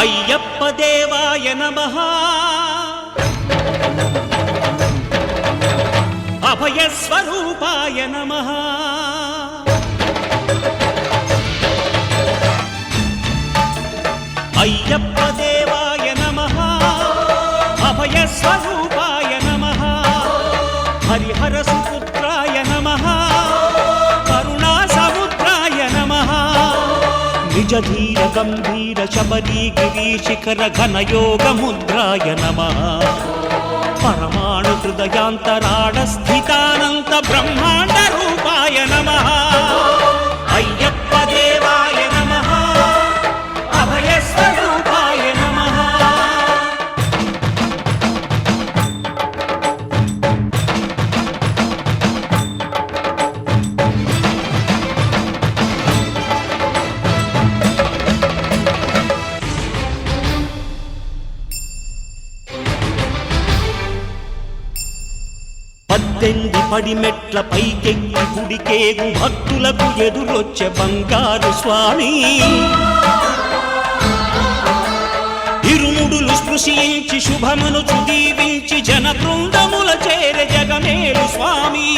అయ్యప్ప దేవాయ నమః అభయ స్వరూపాయ నమః అయ్యప్ప దేవాయ నమః అభయ స్వరూపాయ నమః హరిహర సుపుత్రాయ నమః కరుణా సముద్రాయ నమః నిజ ధీర గంభీర శబరీ గిరి శిఖర ఘన యోగ ముద్రాయ నమః పరమాణు హృదయాంతరాళ స్థితానంత బ్రహ్మాండ రూపాయ నమః అయ్యప్ప దేవాయ నమః అభయ స్వరూపాయ నమః పద్దెంది పడిమెట్ల పైకెక్కి గుడికేగు భక్తులకు ఎదురొచ్చే బంగారు స్వామి ఇరుముడులు స్పృశించి శుభమును దీవించి జన బృందముల చేర జగమేలు స్వామి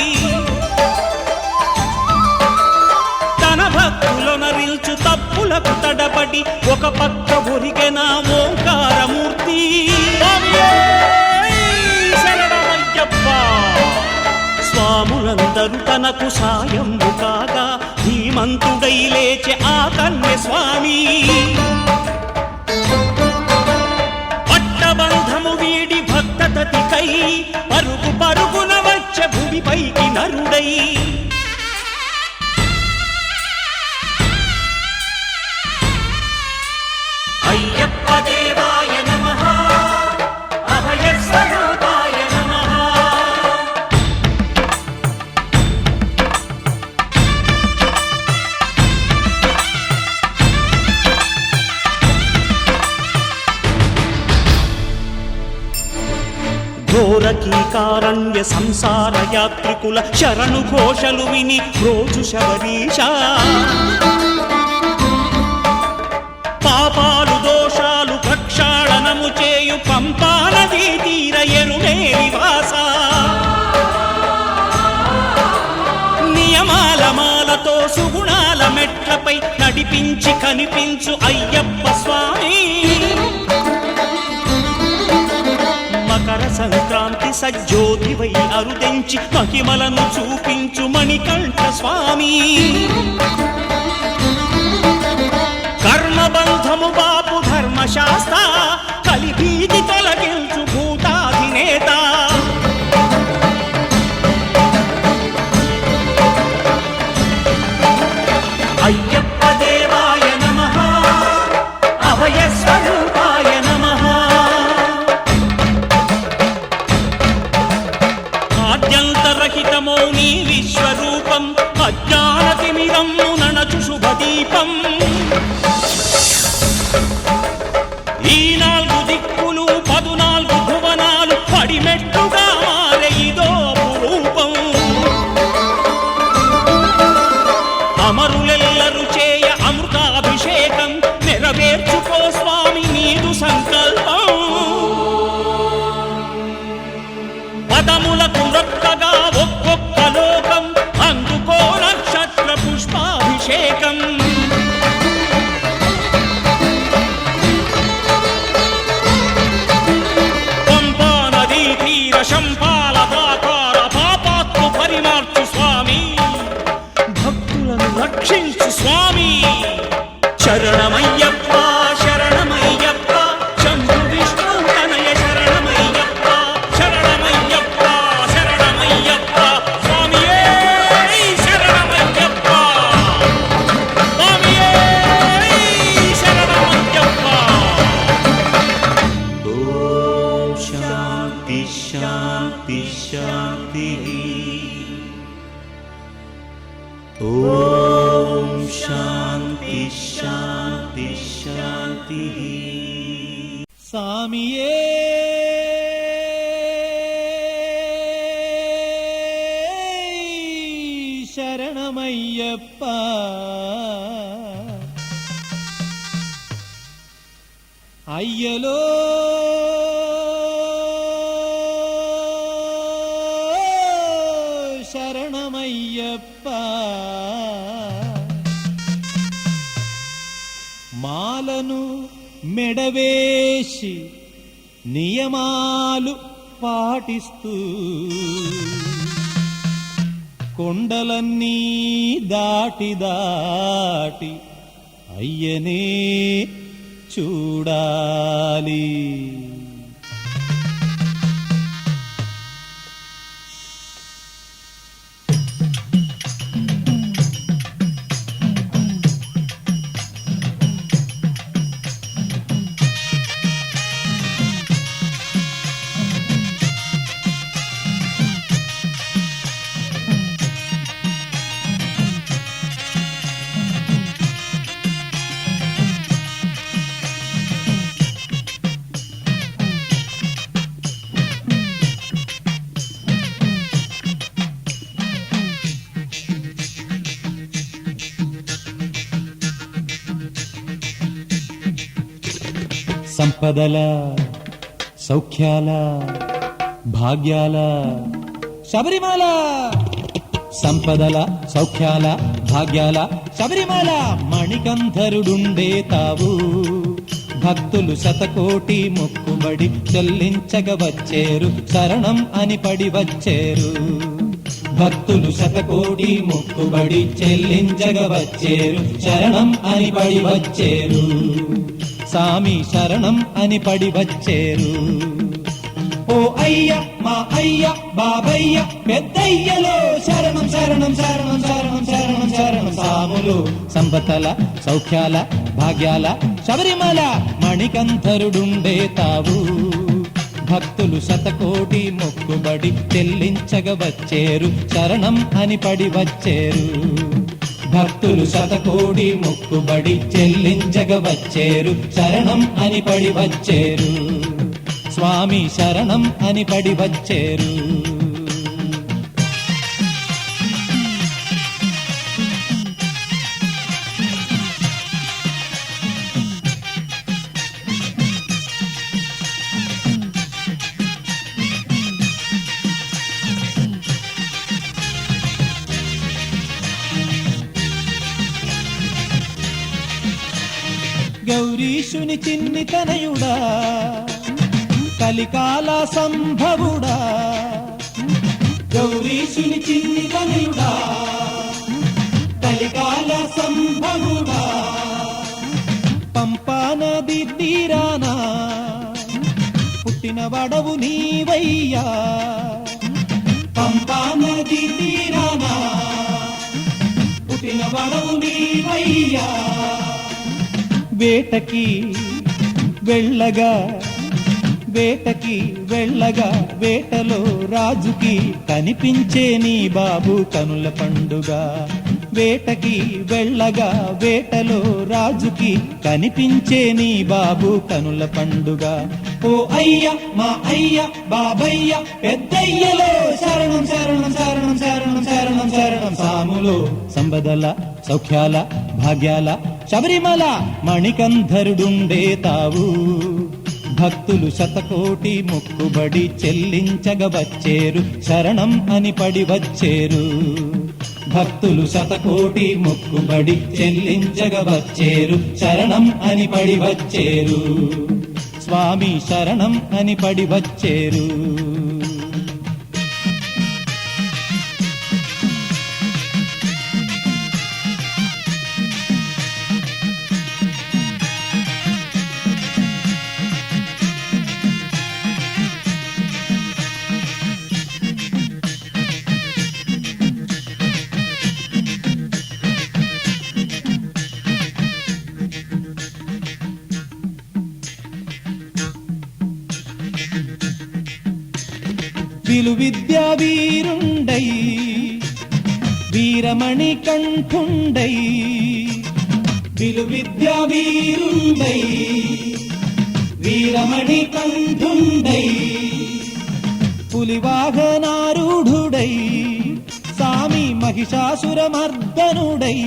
తన భక్తులొనరిల్చు తప్పులకు తడబడి ఒక పక్క ఒరిగెన ఓంకారమూర్తి స్వాములందరూ తనకు సాయము కాగా ధీమంతుడై లేచె ఆ కన్య స్వామి పట్టబంధము వీడి భక్తతతికై పరుగు పరుగున వచ్చె భూమిపైకి నరుడై అయ్యప్ప దేవాయ నమః అభయ స్వరూపాయ నమః ఘోరకీకారణ్య సంసార యాత్రికుల శరణు ఘోషలు విని రోజు శబరీశ పాపాలు దోషాలు ప్రక్షాళనము చేయు పంపా నదీ తీర ఎరుమేలి వాస నియమాల మాలతో సుగుణాల మెట్లపై నడిపించి కనిపించు అయ్యప్ప స్వామి మకర సంక్రాంతి సజ్జోతివై అరుదెంచి మహిమలను చూపించు మణికంఠ స్వామి కర్మబంధము బాపు ధర్మశాస్త్ర కలిభీతి తొలగించు భూతాధినేత అయ్యప్ప దేవాయ నమః అభయ స్వరూపాయ నమః ఆద్యంతరహితమో నీ విశ్వరూపం అజ్ఞానతిమిరము నణచు శుభదీపం ఈ నాలుగు దిక్కులు 14 భువనాలు పడిమెట్టుగా మారే ఇదో రూపం అమరులెల్లరు చేయ అమృతాభిషేకం నెరవేర్చుకో స్వామి నీదు సంకల్పం పదములకు రొక్కగా ఒక్కొక్క లోకం అందుకో నక్షత్ర పుష్పాభిషేకం స్వామి శరణమయ్యప్ప శరణమయ్యప్ప శంభు విష్ణు తనయ శరణమయ్యప్ప శరణమయ్యప్ప శరణమయ్యప్ప స్వామియే శరణమయ్యప్ప స్వామియే శరణమయ్యప్ప. ఓం శాంతి శాంతి శాంతి. ఓం శాంతి శాంతి శాంతి. సామియే శరణమయ్యప్ప అయ్యలో శరణమయ్యప్ప మాలను మెడవేసి నియమాలు పాటిస్తూ కొండలన్నీ దాటి దాటి అయ్యనే చూడాలి. సంపదల సౌఖ్యాల భాగ్యాల శబరిమల. సంపదల సౌఖ్యాల భాగ్యాల శబరిమల మణికంఠరుడుండే తావు భక్తులు శతకోటి మొక్కుబడి చెల్లించగ వచ్చేరు శరణం అని పడి వచ్చేరు. భక్తులు శతకోటి మొక్కుబడి చెల్లించగ వచ్చేరు శరణం అని పడి వచ్చేరు. సామి శరణం అని పడి వచ్చేరు. ఓ అయ్య మా అయ్య బాబయ్య పెద్దయ్యలో శరణం శరణం శరణం శరణం శరణం శరణం. సాములు సంపదల సౌఖ్యాల భాగ్యాల శబరిమల మణికంఠరుడుండే తావు భక్తులు శతకోటి మొక్కుబడి చెల్లించగ వచ్చేరు శరణం అని పడి వచ్చేరు. భక్తులు శతకోటి మొక్కుబడి చెల్లించగ వచ్చేరు శరణం అని పడి వచ్చేరు. స్వామి శరణం అని పడి వచ్చేరు. గౌరీశుని చిన్ని తనయుడా కలికాల సంభవుడా. గౌరీశుని చిన్ని తనయుడా కలికాల సంభవుడా. పంపా నది తీరాన పుట్టిన వడవు నీవయ్యా. పంపా నది తీరాన పుట్టిన వడవు నీవయ్యా. వేటకి వెళ్ళగా వేటకి వెళ్ళగా వేటలో రాజుకి కనిపించే నీ బాబు కనుల పండుగ. వేటకి వెళ్ళగా వేటలో రాజుకి కనిపించే నీ బాబు కనుల పండుగ. ఓ అయ్య మా అయ్య బాబయ్య పెద్దయ్యలో శరణం శరణం శరణం శరణం శరణం శరణం. సాములో సంపదల సౌఖ్యాల భాగ్యాల శబరిమల మణికంఠరుడుండే తావు భక్తులు శతకోటి మొక్కుబడి చెల్లించగ వచ్చేరు శరణం అని పడి వచ్చేరు. భక్తులు శతకోటి మొక్కుబడి చెల్లించగ వచ్చేరు శరణం అని పడి వచ్చేరు. స్వామి శరణం అని పడి వచ్చేరు. విలువిద్యా వీరుండై వీరమణి కంఠుండై విలువిద్యా వీరుండై వీరమణి కంఠుండై పులివాహనారూఢుడై సామి మహిషాసురమర్దనుడై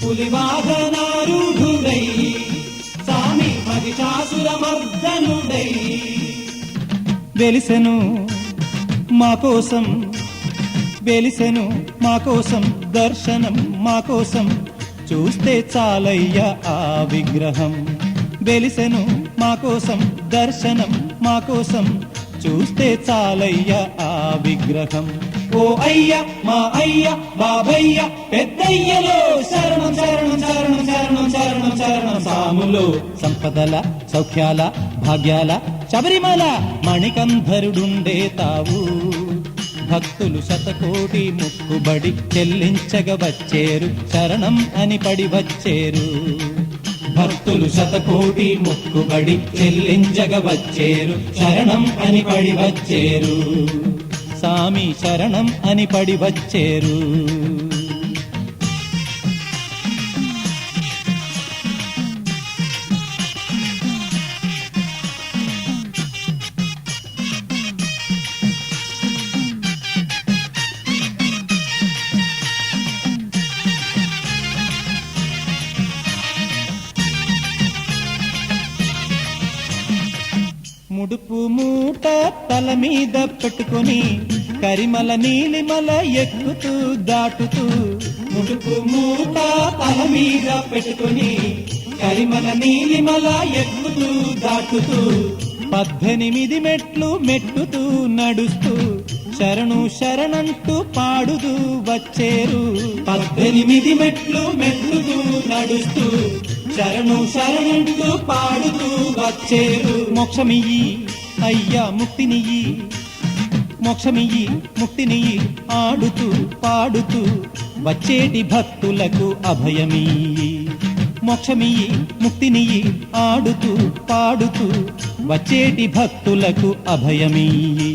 పులివాహనారూఢుడై సామి మహిషాసురమర్దనుడై వెలిసెను మా కోసం వెలిసెను మా కోసం దర్శనం మా కోసం చూస్తే చాలయ్య ఆ విగ్రహం వెలిసెను మా కోసం దర్శనం మా కోసం చూస్తే చాలయ్య ఆ విగ్రహం ఓ అయ్య మా అయ్య బాబయ్య పెద్దయ్యలో శరణం శరణం శరణం శరణం శరణం శరణం సాములో సంపదల సౌఖ్యాల భాగ్యాల శబరిమల మణికంధరుడుండే తావు భక్తులు శతకోటి ముక్కుబడి చెల్లించగ వచ్చేరు శరణం అని పడి వచ్చేరు భక్తులు శతకోటి ముక్కుబడి చెల్లించగ వచ్చేరు శరణం అని పడి వచ్చేరు సామి శరణం అని పడి వచ్చేరు ముడుపు మూట తల మీద పెట్టుకొని కరిమల నీలిమల ఎక్కుతూ దాటుతూ ముడుపు మూట తల మీద పెట్టుకొని కరిమల నీలిమల ఎక్కుతూ దాటుతూ 18 మెట్లు మెట్టుతూ నడుస్తూ శరణు శరణంటూ పాడుతూ వచ్చేరు 18 మెట్లు మెట్టుతూ నడుస్తూ శరణు శరణంటూ పాడుతూ వచ్చేరు మోక్షమియ్యి అయ్యా ముక్తినియ్యి మోక్షమియ్యి ముక్తినియ్యి ఆడుతూ పాడుతూ వచ్చేటి భక్తులకు అభయమియ్యి మోక్షమియ్యి ముక్తినియ్యి ఆడుతూ పాడుతూ వచ్చేటి భక్తులకు అభయమియ్యి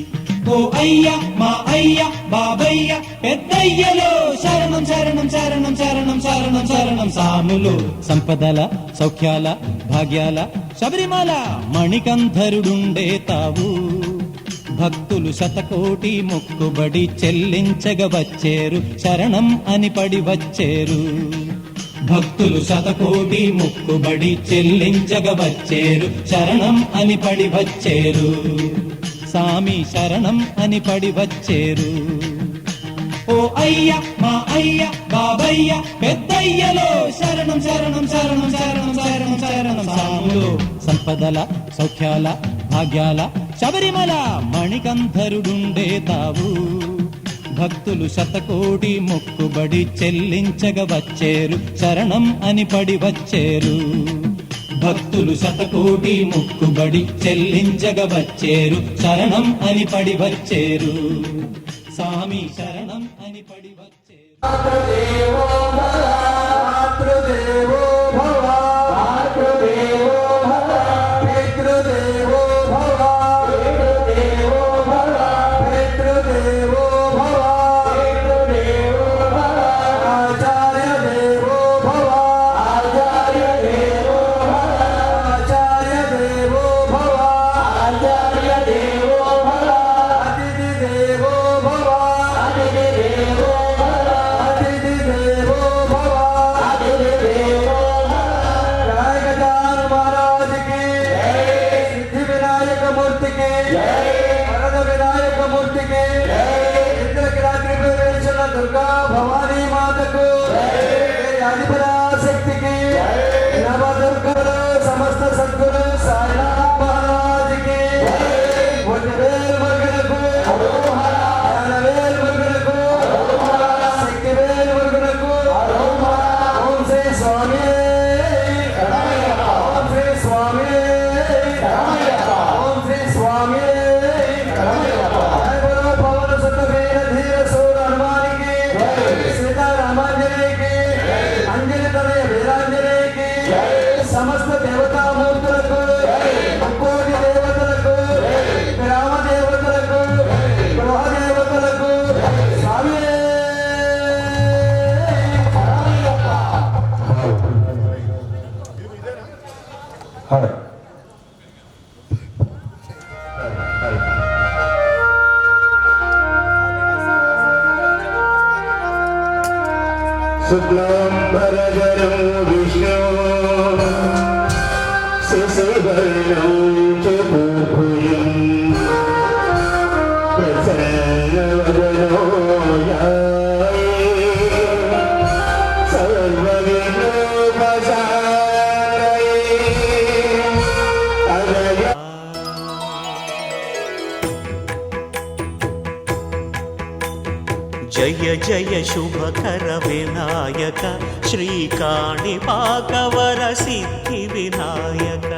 ఓ అయ్య మా అయ్య బాబయ్య పెద్దయ్యలో శరణం శరణం శరణం శరణం శరణం శరణం సాములు సంపదల సౌఖ్యాల భాగ్యాల శబరిమల మణికంధరుడుండే తావు భక్తులు శతకోటి మొక్కుబడి చెల్లించగ వచ్చేరు శరణం అని పడి వచ్చేరు భక్తులు శతకోటి మొక్కుబడి చెల్లించగ వచ్చేరు శరణం అని పడి వచ్చేరు సామి శరణం అని పడి వచ్చేరు ఓ అయ్య మా అయ్య బాబయ్య పెద్దయ్యలో శరణం శరణం శరణం శరణం శరణం శరణం సాములో సంపదల సౌఖ్యాల భాగ్యాల శబరిమల మణికంధరుడుండే తావు భక్తులు శతకోటి మొక్కుబడి చెల్లించగ వచ్చేరు శరణం అని పడి వచ్చేరు భక్తులు శతకోటి ముక్కుబడి చెల్లించగ వచ్చేరు శరణం అని పడి వచ్చేరు సామి శరణం అని పడి వచ్చేరు మాతృదేవో భవ మాతృదేవో భవ మాతృదేవో భవ పితృదేవో భవ పితృదేవో భవ పితృదేవో భవ పితృదేవో భవ ఆచార్య దేవో భవ ఆచార్య దేవో భవ ఆచార్య దేవో భవ ఆచార్య దేవో భవ అతిథి దేవో భవ అతిథి దేవో భవ అతిథి దేవో భవ అతిథి దేవో భవ జయ గజానన మహారాజ్ కి జై సిద్ధి వినాయక మూర్తి కి జై వరద వినాయక మూర్తి కి జై ఇంద్రకిరాత్రి ప్రవేశన దుర్గా భవానీ మాతకు జై ఆదిపరాశక్తికి జై నవదుర్గలు సమస్త సద్గురు సాయినాథ్ మహారాజ్ కి జై వడ్డవేల్ మరుగులకు జ్ఞానవేల్ మరుగులకు శక్తివేల్ మరుగులకు ఓం శ్రీ స్వామి ఓం శ్రీ స్వామి ఓం శ్రీ స్వామి జయ బలో పవన సుతవీర ధీర సూర హనుమానికి సీతారామాంజనేయకి అంజలి తనయ వీరాంజనేయకి సమస్త దేవతామూర్తులకు ముక్కోటి शुक्लाम्बरधरं विष्णु शशिवर्णं चतुर्भुजं प्रसन्नवदनो జయ జయ శుభకర వినాయక శ్రీకాణిపాకవర సిద్ధి వినాయక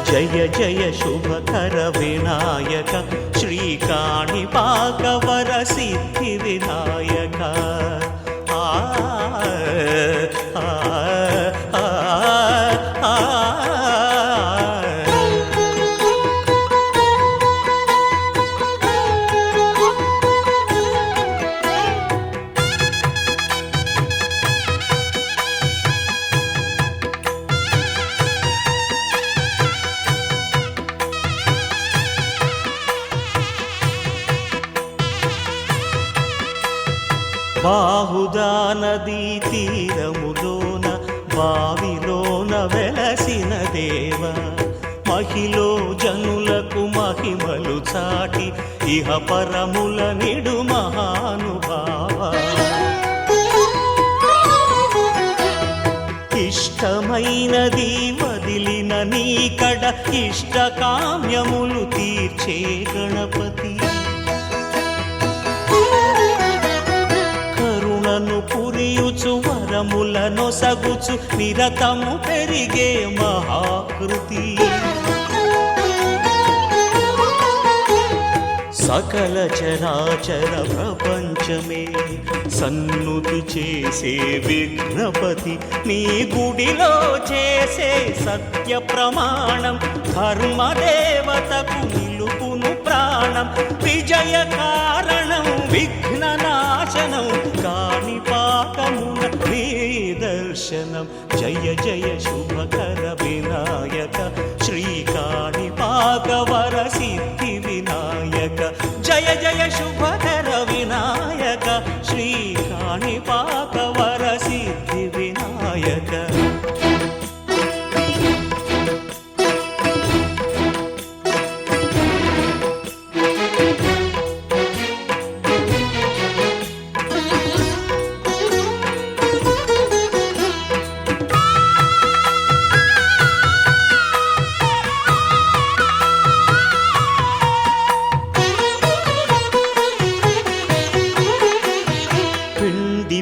జయ జయ శుభకర వినాయక శ్రీకాణిపాకవర సిద్ధి వినాయక బాహుదా నదీ తీరములోన బావిలోన వెలసిన దేవ మహిలో జనులకు మహిమలు చాటి ఇహ పరముల నిడు మహానుభావ ఇష్టమైనది వదిలిన నీకడ ఇష్ట కామ్యములు తీర్చే గణపతి కరుణను పురియుచు వరములను సగుచు నిరతము పెరిగే మహాకృతి సకల చరాచర ప్రపంచమే సన్నుతి చేసే విఘ్నపతి నీ గుడిలో చేసే సత్య ప్రమాణం ధర్మదేవతకు నిలుపును ప్రాణం విజయ కారణం విఘ్న నాశనం కాణిపాకమున నీ దర్శనం జయ జయ శుభకర వినాయక శ్రీకాణిపాకవర సిద్ధి వినాయక జయ జయ శుభకర వినాయక శ్రీకాణిపాకవర సిద్ధి వినాయక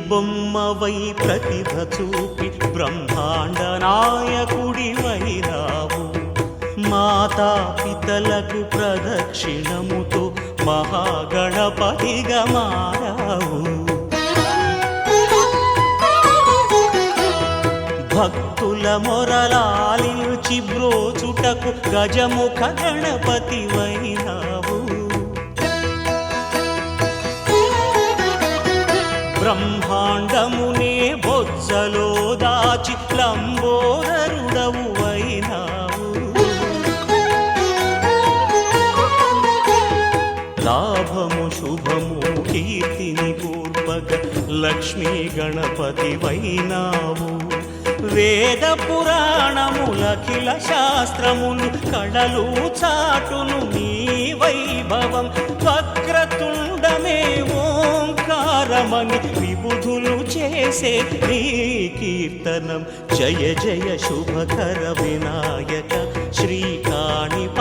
బొమ్మవై ప్రతిభ చూపి బ్రహ్మాండ నాయకుడి వైరావు మాతా పితలకు ప్రదక్షిణముతో మహాగణపతిగా మారావు భక్తుల మొరలాలించి బ్రోచుటకు గజముఖ గణపతి వైరావు బ్రహ్మాండమునే బొజ్జలో దాచి లంబోదరుడవు అయినావు లాభము శుభము కీర్తిని కూర్పగ లక్ష్మీ గణపతి వైనావు వేద పురాణములఖిల శాస్త్రములు కళలు చాటును నీ వైభవం వక్రతుండమే ఓంకారమని విబుధులు చేసే నీ కీర్తనం జయ జయ శుభకర వినాయక శ్రీకాణిపాకవర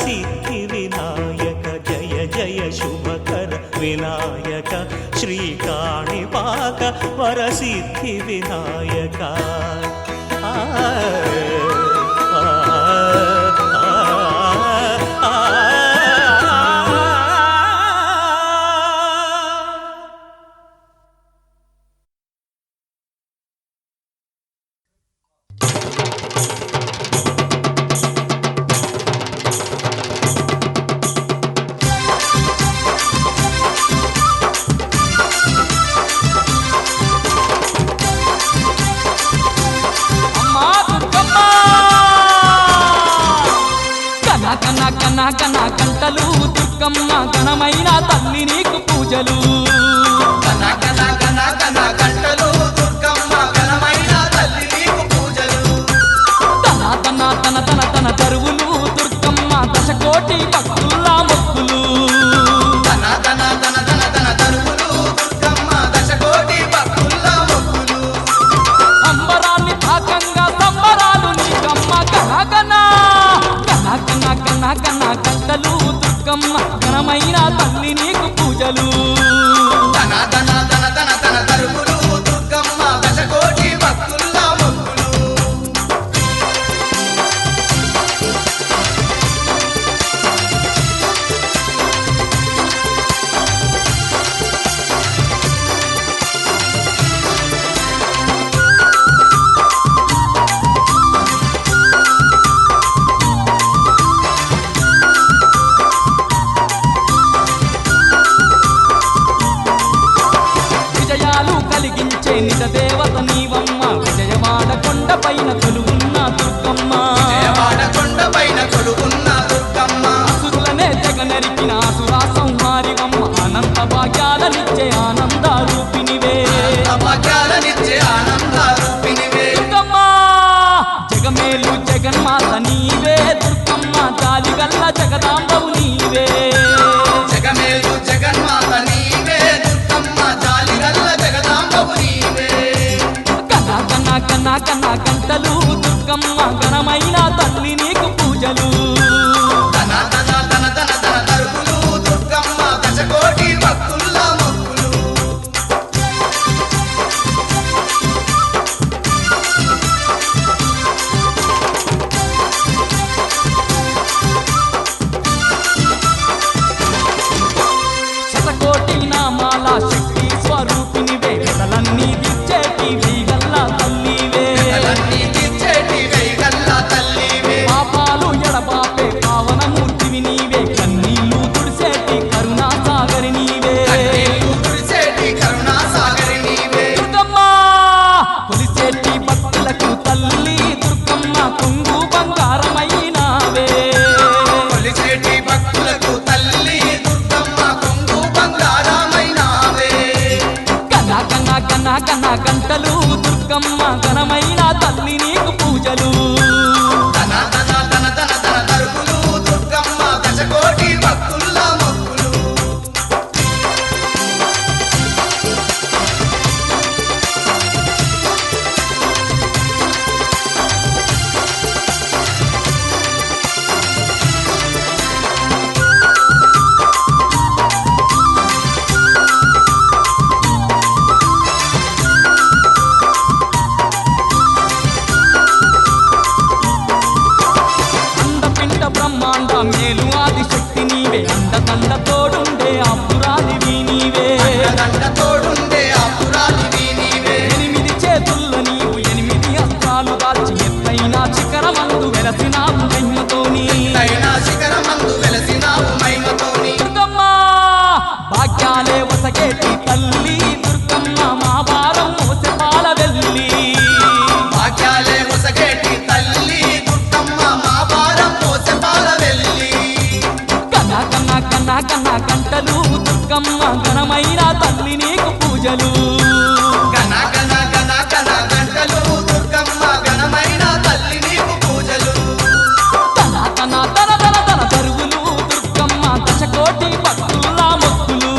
సిద్ధి వినాయక జయ జయ శుభకర వినాయక శ్రీకాణిపాకవర సిద్ధి వినాయక అమ్మా దుర్గమ్మ గణ గంటలు దుర్గమ్మ ఘనమైన తల్లి నీకు పూజలు గణ గణ గణ గణ గంటలు దుర్గమ్మ ఘనమైన తల్లి నీకు పూజలు తన తన తన తన తన తరువులు దుర్గమ్మ దశకోటి భక్తుల్లా మొక్కులు తన తన తన తన తన తరువులు దుర్గమ్మ దశకోటి భక్తుల మొక్కులు అంబరాన్ని తాకంగా సంబరాలు నీకమ్మ గణ గణ గణ గణ గణ గణ గంటలు దుర్గమ్మ ఘనమైన తల్లి నీకు పూజలు తన తన తన తన తన తరువులు దుర్గమ్మ దశకోటి భక్తుల మొక్కులు విజయాలు కలిగించే నిజ దేవత నీవమ్మ విజయవాడ కొండపైన కొలువున్న దుర్గమ్మ జయవాడ కొండపైన కొలువున్న దుర్గమ్మ అసురులనే జగనరికిన అసురా సంహారివమ్మ అనంత భాగ్యాలనిచ్చే ఆనంద రూపినివే భాగ్యాలనిచ్చే ఆనంద రూపినివే దుర్గమ్మ జగమేలు జగన్మాత నీవే దుర్గమ్మ జాలిగల్ల జగదాంబవు నీవే జగమేలు జగన్మాత నీవే దుర్గమ్మ జాలిగల్ల జగదాంబవు నీవే కన కన కన కన గంటలు దుర్గమ్మ ఘనమైన తల్లి నీకు పూజలు తన తన తన తన తన తరువులు దుర్గమ్మ దశకోటి భక్తుల మొక్కులు శతకోటి నామాల శక్తి స్వరూపినివే వెదలన్నీ దిచ్చేటి వీగల్ల తల్లివే తలన్నీ తీర్చేటి వేగల్ల తల్లివే పాపాలు ఎడబాపే పావనమూర్తివి నీవే కన్నీళ్లు తుడిసేటి కరుణా సాగరి నీవే కన్నీళ్లు తుడిచేటి కరుణా సాగరి నీవే దుర్గమ్మ కొలిసేటి భక్తులకు తల్లి దుర్గమ్మ కొంగు బంగారమైనావే కొలిచేటి భక్తులకు తల్లి దుర్గమ్మ కొంగు బంగారమైనావే కన కన కన కన గంటలు దుర్గమ్మ ఘనమైన తల్లి నీకు పూజలు తన తన తన తన తన తరువులు దుర్గమ్మ దశకోటి భక్తుల మొక్కులు అండపిండ బ్రహ్మాండ మేలు ఆది శక్తి నీవే అండదండ తోడుండే అపురాదివి నీవే దండ తోడుండే అపురాలివి నీవే 8 చేతుల్లో నీవు 8 అస్త్రాలు దాల్చి ఎత్తైన శిఖరమందు వెలసినావు మహిమతోని అయినా శిఖరమందు వెలసినావు మహిమతోని దుర్గమ్మ భాగ్యాలే వసగేటి తల్లి దుర్గమ్మ మా భారం మోసే పాల వెళ్ళి భాగ్యాలే ముసగేటి తల్లి దుర్గమ్మ మా భారం మోసె పాల వెళ్ళి కన కన కన కన గంటలు దుర్గమ్మ ఘనమైన తల్లి నీకు పూజలు గణ గణ గణ గణ గంటలు దుర్గమ్మ ఘనమైన తల్లి నీకు పూజలు తన తన తన తన తన తరువులు దుర్గమ్మ దశకోటి భక్తుల్లా మొక్కులు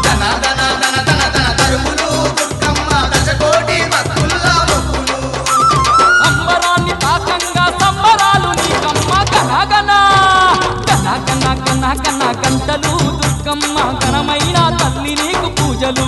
ధన ధన ధన ధన ధన తరుములు దుర్గమ్మ దశకోటి భక్తుల మొక్కులు అంబరాన్ని తాకంగా సంబరాలు నీకమ్మ గణ గణ గణ గణ గణ గణ గంటలు దుర్గమ్మ ఘనమైన తల్లి నీకు పూజలు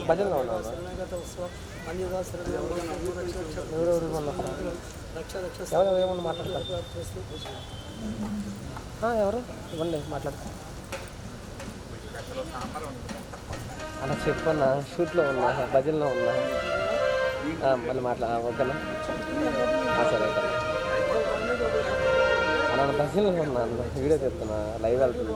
భజనలో ఉన్నాను. ఎవరు ఏమన్నా మాట్లాడతారు? ఎవరు ఇవ్వండి మాట్లాడతారు. అలా చెప్పన్నా, షూట్లో ఉన్నా, భజనలో ఉన్నా, మళ్ళీ ఓకేనా? సరే అయితే అలా భజనలో ఉన్నాను, వీడియో చెప్తున్నా, లైవ్ వెళ్తుంది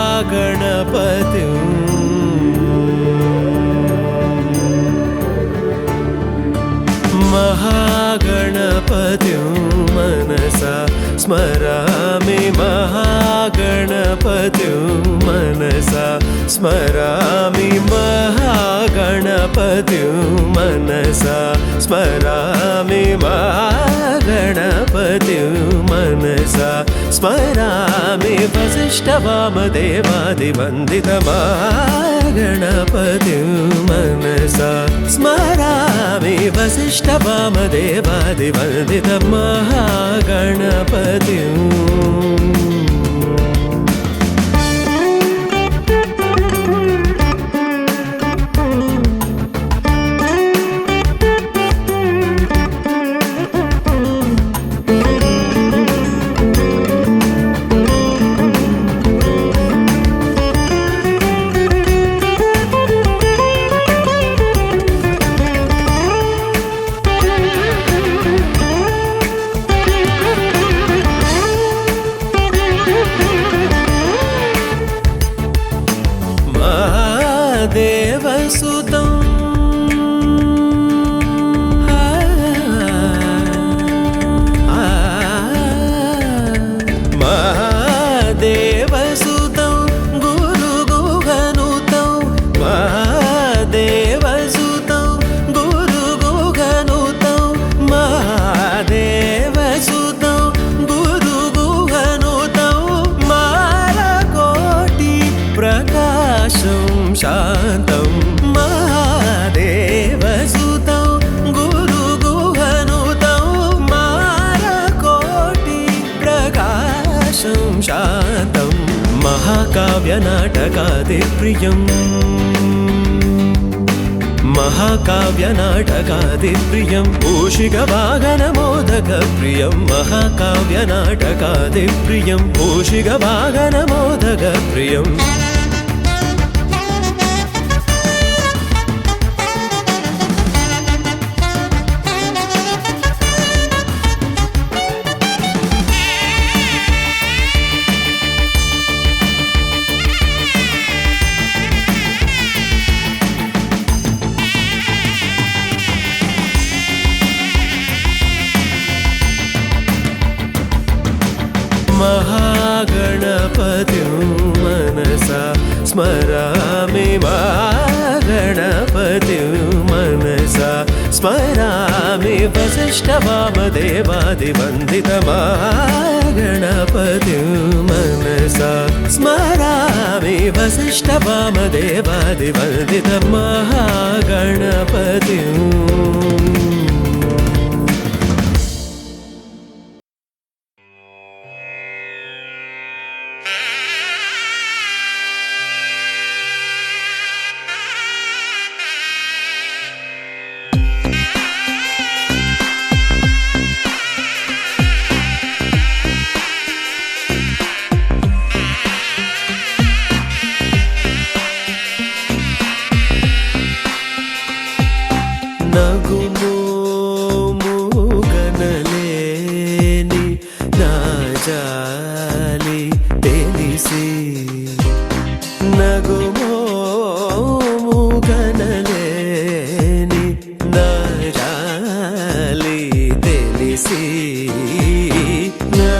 महागणपति महागणपति मनसा स्मरामि महागणपति मनसा स्मरामि महागणपति मनसा स्मरामि महागणपति मनसा स्मरामि वसिष्ठवामदेवादिवन्दित महागणपति मनसा स्मरामि वसिष्ठवामदेवादिवन्दित महागणपति देवसुतं महादेवसुतं गुरुगुहनुतं महादेवसुतं गुरुगुहनुतं महादेवसुतं गुरुगुहनुतं मालकोटि प्रकाशं शान्तं महादेवसुतं गुरुगुहनुतं मालकोटि प्रकाशं शान्तं महाकाव्यनाटकादिप्रियम् महाकाव्यनाटकादिप्रियं मूषिकवाहनमोदकप्रियं महाकाव्यनाटकादिप्रियं मूषिकवाहनमोदकप्रियम् महागणपति मनसा स्मरामि महागणपति मनसा स्मरामि वसिष्ठवामदेवादिवन्दित महागणपति मनसा स्मरामि वसिष्ठवामदेवादिवन्दित महागणपति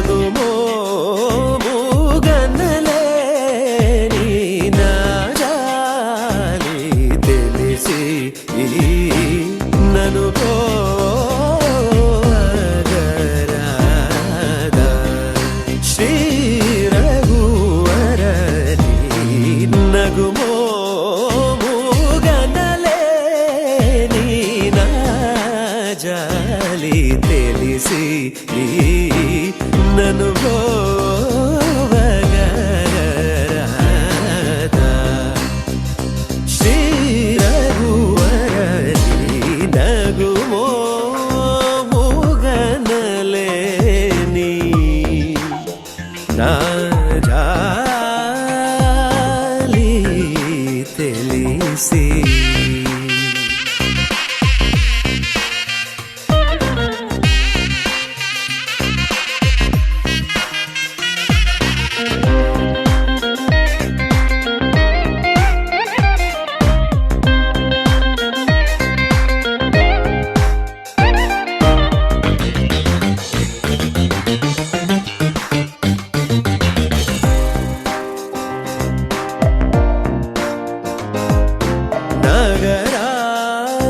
నగుమోము గనలేని నా జాలి తెలిసి నన్ను పోగరాదా శ్రీ రఘువరని నగుమోము గనలేని నా జాలి తెలిసి నన్ను పోగరాదా శ్రీ రఘువరని నగుమోము గనలేని నా జాలి తెలిసి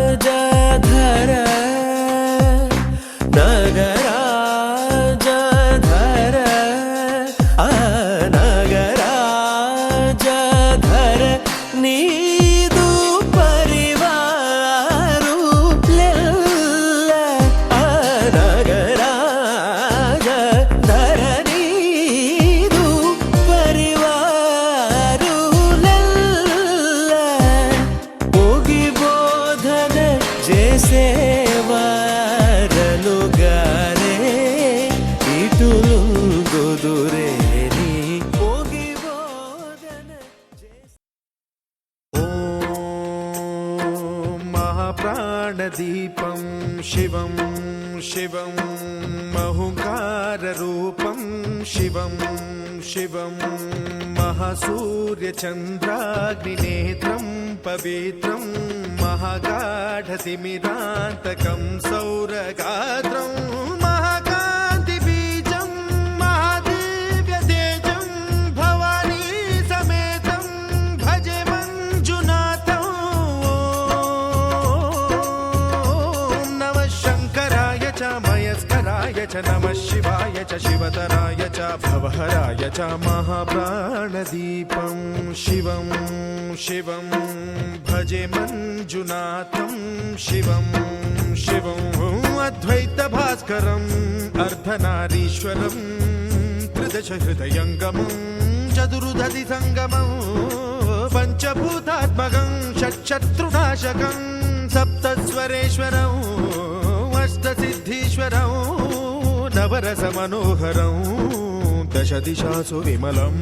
నగరాజధర నగరాజధర ఆ నగరాజధర నీదు పరివారు లెల్ల ఆ నగరాజధర నీదు పరివారు లెల్ల పోగి బోధన చేసేవారనుగానే ఇటులు గుదురేని పోగి బోధన महाप्राणदीपं शिवं शिवं महुङ्काररूपं शिवं शिवं महासूर्यचन्द्राग्निनेत्रं पवित्रं महागाढतिमिरान्तकं सौरगात्रं महाकान्तिबीजं महादिव्यतेजं भवानी समेतं भजे मञ्जुनाथं ॐ नमः शङ्कराय च मयस्कराय च नमः शिवाय च शिवतराय च भवहराय च महाप्राणदीपं शिवं शिवं भजे मञ्जुनाथं शिवं शिवं अद्वैतभास्करम् अर्धनारीश्वरं त्रिदशहृदयङ्गमं चतुर्दधिसङ्गमं पञ्चभूतात्मकं षट्शत्रुनाशकं सप्तस्वरेश्वरं अष्टसिद्धीश्वरं नवरसमनोहरं दशदिशासु विमलम्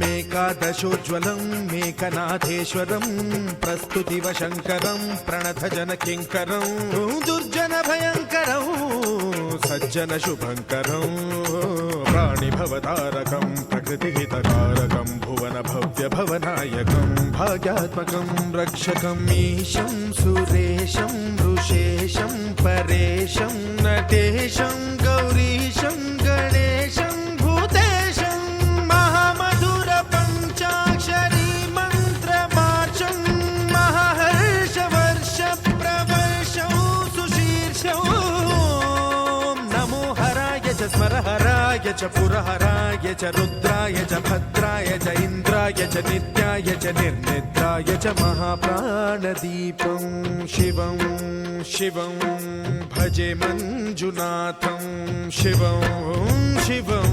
एकादशोज्ज्वलं मेकनाथेश्वरं प्रस्तुतिवशङ्करं प्रणतजनकिङ्करं दुर्जनभयङ्करं सज्जनशुभङ्करं प्राणिभवतारकं प्रकृतिहितकारकं भुवनभव्यभवनायकं भाग्यात्मकं रक्षकम् ईशं सुरेशं ऋषेशं परेशं नटेशं गौरीशं गणेशं भूतेशं महामधुर पञ्चाक्षरी मन्त्रमार्चं महाहर्षवर्ष प्रवर्षं सुशीर्षं नमो हराय च स्मरहराय च पुरहराय च रुद्राय च भद्राय च इन्द्राय च नित्याय च निर्निद्राय च महाप्राणदीपं शिवं शिवं भजे मञ्जुनाथं शिवं शिवं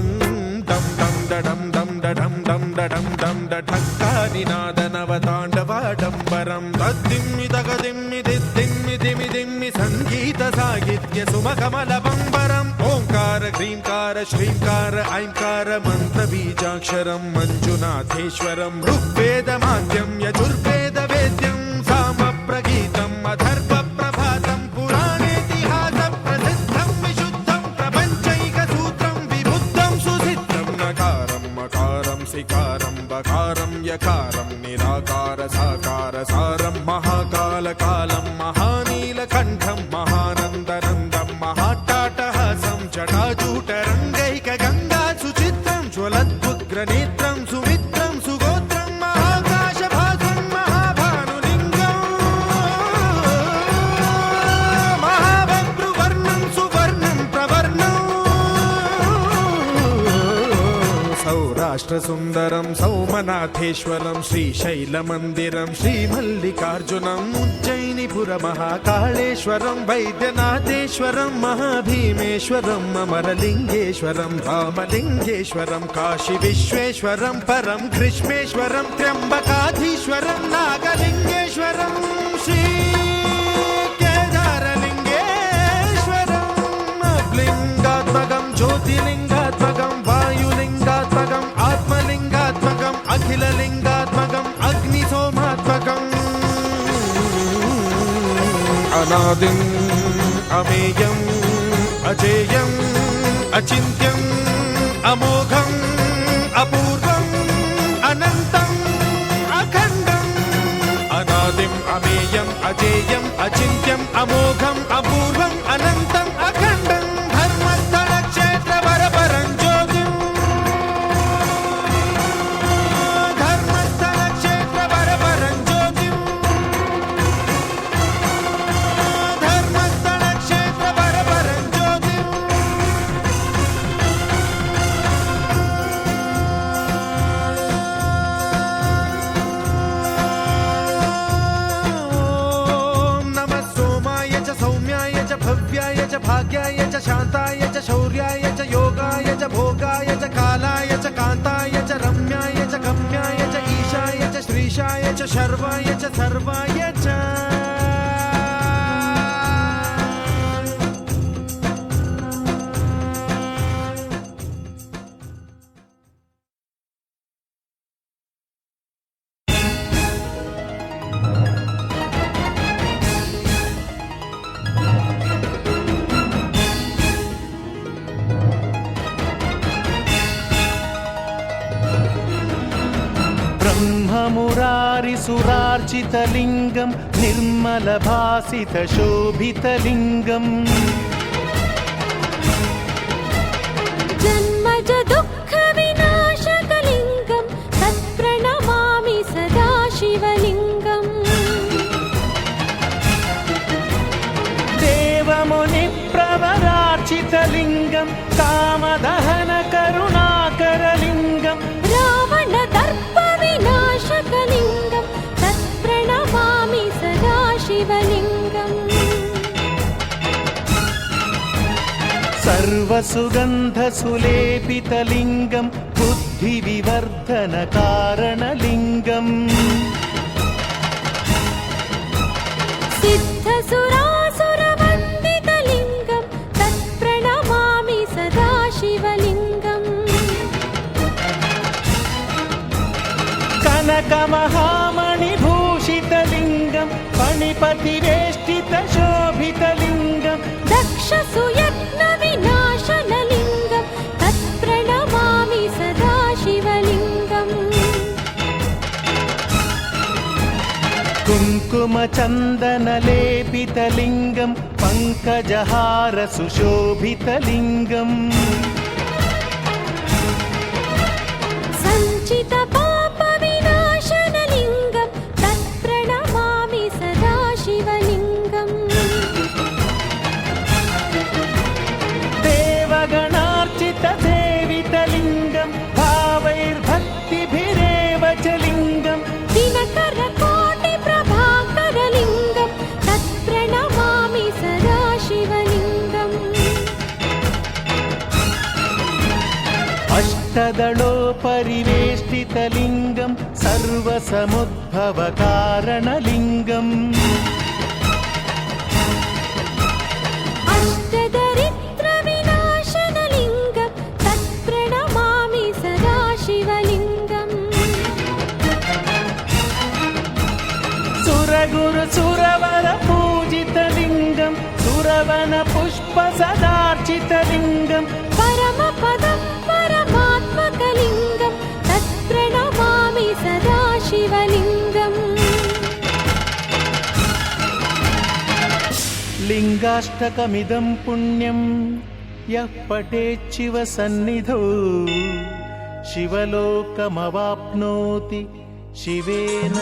दं दं डडं दं डडं दं डडं दं डढक्कानिनादनवताण्डवाडम्बरं तद्दिम्मि तगदिम्मि दिद्दिम्मि दिमि दिम्मि सङ्गीतसाहित्य सुमकमलबम्बरम् ओङ्कार ह्रीङ्कार श्रीङ्कार ऐङ्कार मन्त्रबीजाक्षरं मञ्जुनाथेश्वरं ऋग्वेदमाद्यं यजुर्वेदवेद्यं सामप्रगीतम् अथर्वप्रभातं पुराणेतिहासप्रसिद्धं विशुद्धं प्रपञ्चैकसूत्रं विबुद्धं सुसिद्धं नकारं मकारं सिकारं बकारं यकारं निराकार साकार सारं महाकालकालं महानीलकण्ठं महानन्दनन्दं महाट्टाटहासं జటాజూటరంగైక గంగా సుచిత్రం జ్వలద్వుగ్రనేత్రం సుమిత్రం సుగోత్రం మహాకాశభాసం మహాభానులింగం మహాభద్రువర్ణం సువర్ణం ప్రవర్ణం సౌరాష్ట్రసుందరం సౌమనాథేశ్వరం శ్రీశైలమందిరం శ్రీమల్లికార్జునం ఉజ్జయినిపుర మహాకాళేశ్వరం వైద్యనాథేశ్వరం మహాభీమేశ్వరం అమరలింగేశ్వరం రామలింగేశ్వరం కాశీ విశ్వేశ్వరం పరం గ్రీష్మేశ్వరం త్ర్యంబకాధీశ్వరం నాగలింగేశ్వరం శ్రీ కేదారలింగేశ్వరం లింగాత్మకం జ్యోతిలింగాత్మకం వాయులింగాత్మకం ఆత్మలింగాత్మకం అఖిలలింగాత్మకం అగ్నిసోమాత్మకం అనాదిం అమేయం అజేయం అచింత్యం అమోఘం అపూర్వం అనంతం అఖండం అనాదిం అమేయం అజేయం అచింత్యం అమోఘం అపూర్వం అనంతం అఖండం ధర్మస్థల క్షేత్ర వరపరం జ్యోతిం ధర్మస్థల క్షేత్ర వరపరం జ్యోతిం ధర్మస్థల క్షేత్ర వరపరం జ్యోతిం ఓం నమః సోమాయ చ సౌమ్యాయ చ భవ్యాయ చ భాగ్యాయ చ శాంతాయ చ శౌర్యాయ చ యోగాయ చ భోగాయ చ కాలాయ చ కాంతాయ చ రమ్యాయ చ గమ్యాయ చ ఈశాయ చ శ్రీశాయ చ శర్వాయ చ సర్వాయ చ బ్రహ్మమురారిసురార్చితలింగం నిర్మలభాసితశోభితలింగం జన్మజ దుఃఖ వినాశకలింగం తత్ప్రణమామి సదా శివలింగం దేవమునిప్రవరార్చితలింగం కామదహన కరుణాకరలింగం రావణ దర్ప వినాశకలింగం తత్ప్రణమామి సదా శివలింగం సర్వసుగంధసులేపితలింగం బుద్ధివివర్ధనకారణలింగం సిద్ధసురాసురవందితలింగం తత్ప్రణమామి సదా శివలింగం కనకమహామణిభూషితలింగం ఫణిపతివేష్టితశోభితలింగం దక్షసుయజ్ఞ వినాశనలింగం తత్ప్రణమామి సదా శివలింగం కుంకుమచందనలేపితలింగం పంకజహార సుశోభితలింగం సంచిత పాప వినాశనలింగం తత్ప్రణమామి సదా శివలింగం దేవగణార్చిత సేవితలింగం భావైర్భక్తిభిరేవ చ లింగం దినకర కోటి ప్రభాకరలింగం తత్ప్రణమామి సదా శివలింగం అష్టదళోపరివేష్టితలింగం సర్వసముద్భవకారణలింగం అష్టదరిద్ర వినాశనలింగం తత్ప్రణమామి సదా శివలింగం సురగురు సురవర పూజితలింగం సురవన పుష్ప సదార్చితలింగం పరమపదం పరమాత్మకలింగం తత్ప్రణమామి సదా శివలింగం లింగాష్టకమిదం పుణ్యం यः पठेच्छिव सन्निधौ शिवलोकमवाप्नोति शिवेन।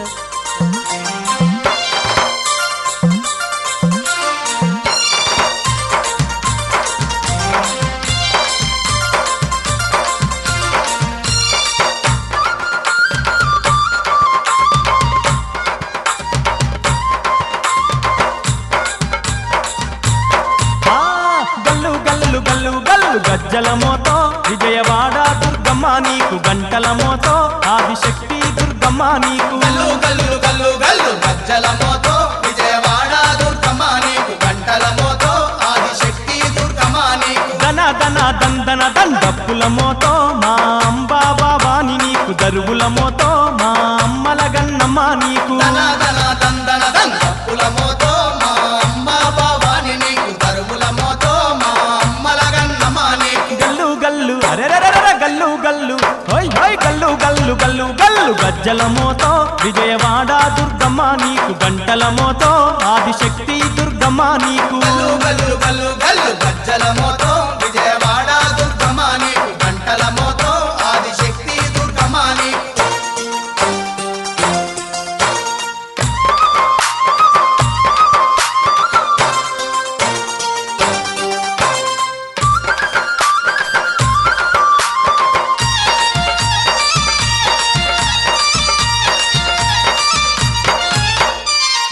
గజ్జల మోతో విజయవాడ దుర్గమ్మ నీకు గంటల మోతో ఆదిశక్తి దుర్గమ్మ నీకు గల్లు గల్లు గల్లు గల్లు గజ్జల మోతో విజయవాడ దుర్గమ్మ నీకు గంటల మోతో ఆదిశక్తి దుర్గమ్మ నీకు దన దన దందన దండప్పుల మోతో మా అంబా బాబాని నీకు దరువుల మోతో మా అమ్మల గన్నమ్మ నీకు దన దన దందన దండప్పుల మోతో మా అమ్మ బాబాని నీకు దరువుల మోతో మా అమ్మల గన్నమ్మ నీకు గల్లు గల్లు అరెరెరెర గల్లు గల్లు హోయ్ హోయ్ గల్లు గల్లు గల్లు గల్లు గజ్జల మోతో విజయవాడ దుర్గమ్మ నీకు గంటల మోతో ఆదిశక్తి దుర్గమ్మ నీకు గల్లు గల్లు గల్లు గల్లు గజ్జల మోతో విజయవాడ దుర్గమ్మ నీకు గంటల మోతో ఆదిశక్తి దుర్గమ్మ నీకు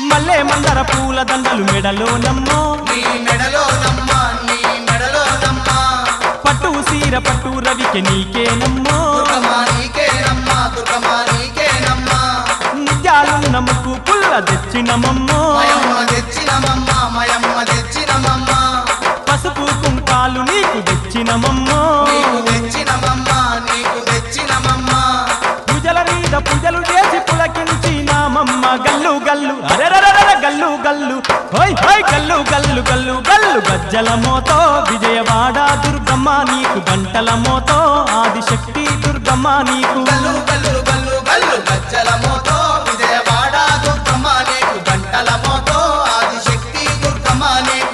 మల్లె మందర పూల దండలు మెడలో నమ్మో నీ మెడలో నమ్మ నీ మెడలో నమ్మ పట్టు సీర పట్టు రవికి నీకే నమ్మో దుర్గమ్మ నీకే నమ్మ దుర్గమ్మ నీకే నమ్మ నిత్యాలున్న ముక్కు పుల్ల తెచ్చినమమ్మో మయమ్మ తెచ్చినమమ్మ మయమ్మ తెచ్చినమమ్మ పసుపు కుంకాలు నీకు తెచ్చినమమ్మో నీకు తెచ్చినమమ్మ నీకు తెచ్చినమమ్మ పూజల మీద పూజలు చేసి పులకించినామమ్మ గల్లు గల్లు అరెరెరెర గల్లు గల్లు హోయ్ హోయ్ గల్లు గల్లు గల్లు గల్లు గజ్జల మోతో విజయవాడ దుర్గమ్మ నీకు గంటల మోతో ఆదిశక్తి దుర్గమ్మ నీకు గల్లు గల్లు గల్లు గల్లు గజ్జల మోతో విజయవాడ దుర్గమ్మ నీకు గంటల మోతో ఆదిశక్తి దుర్గమ్మ నీకు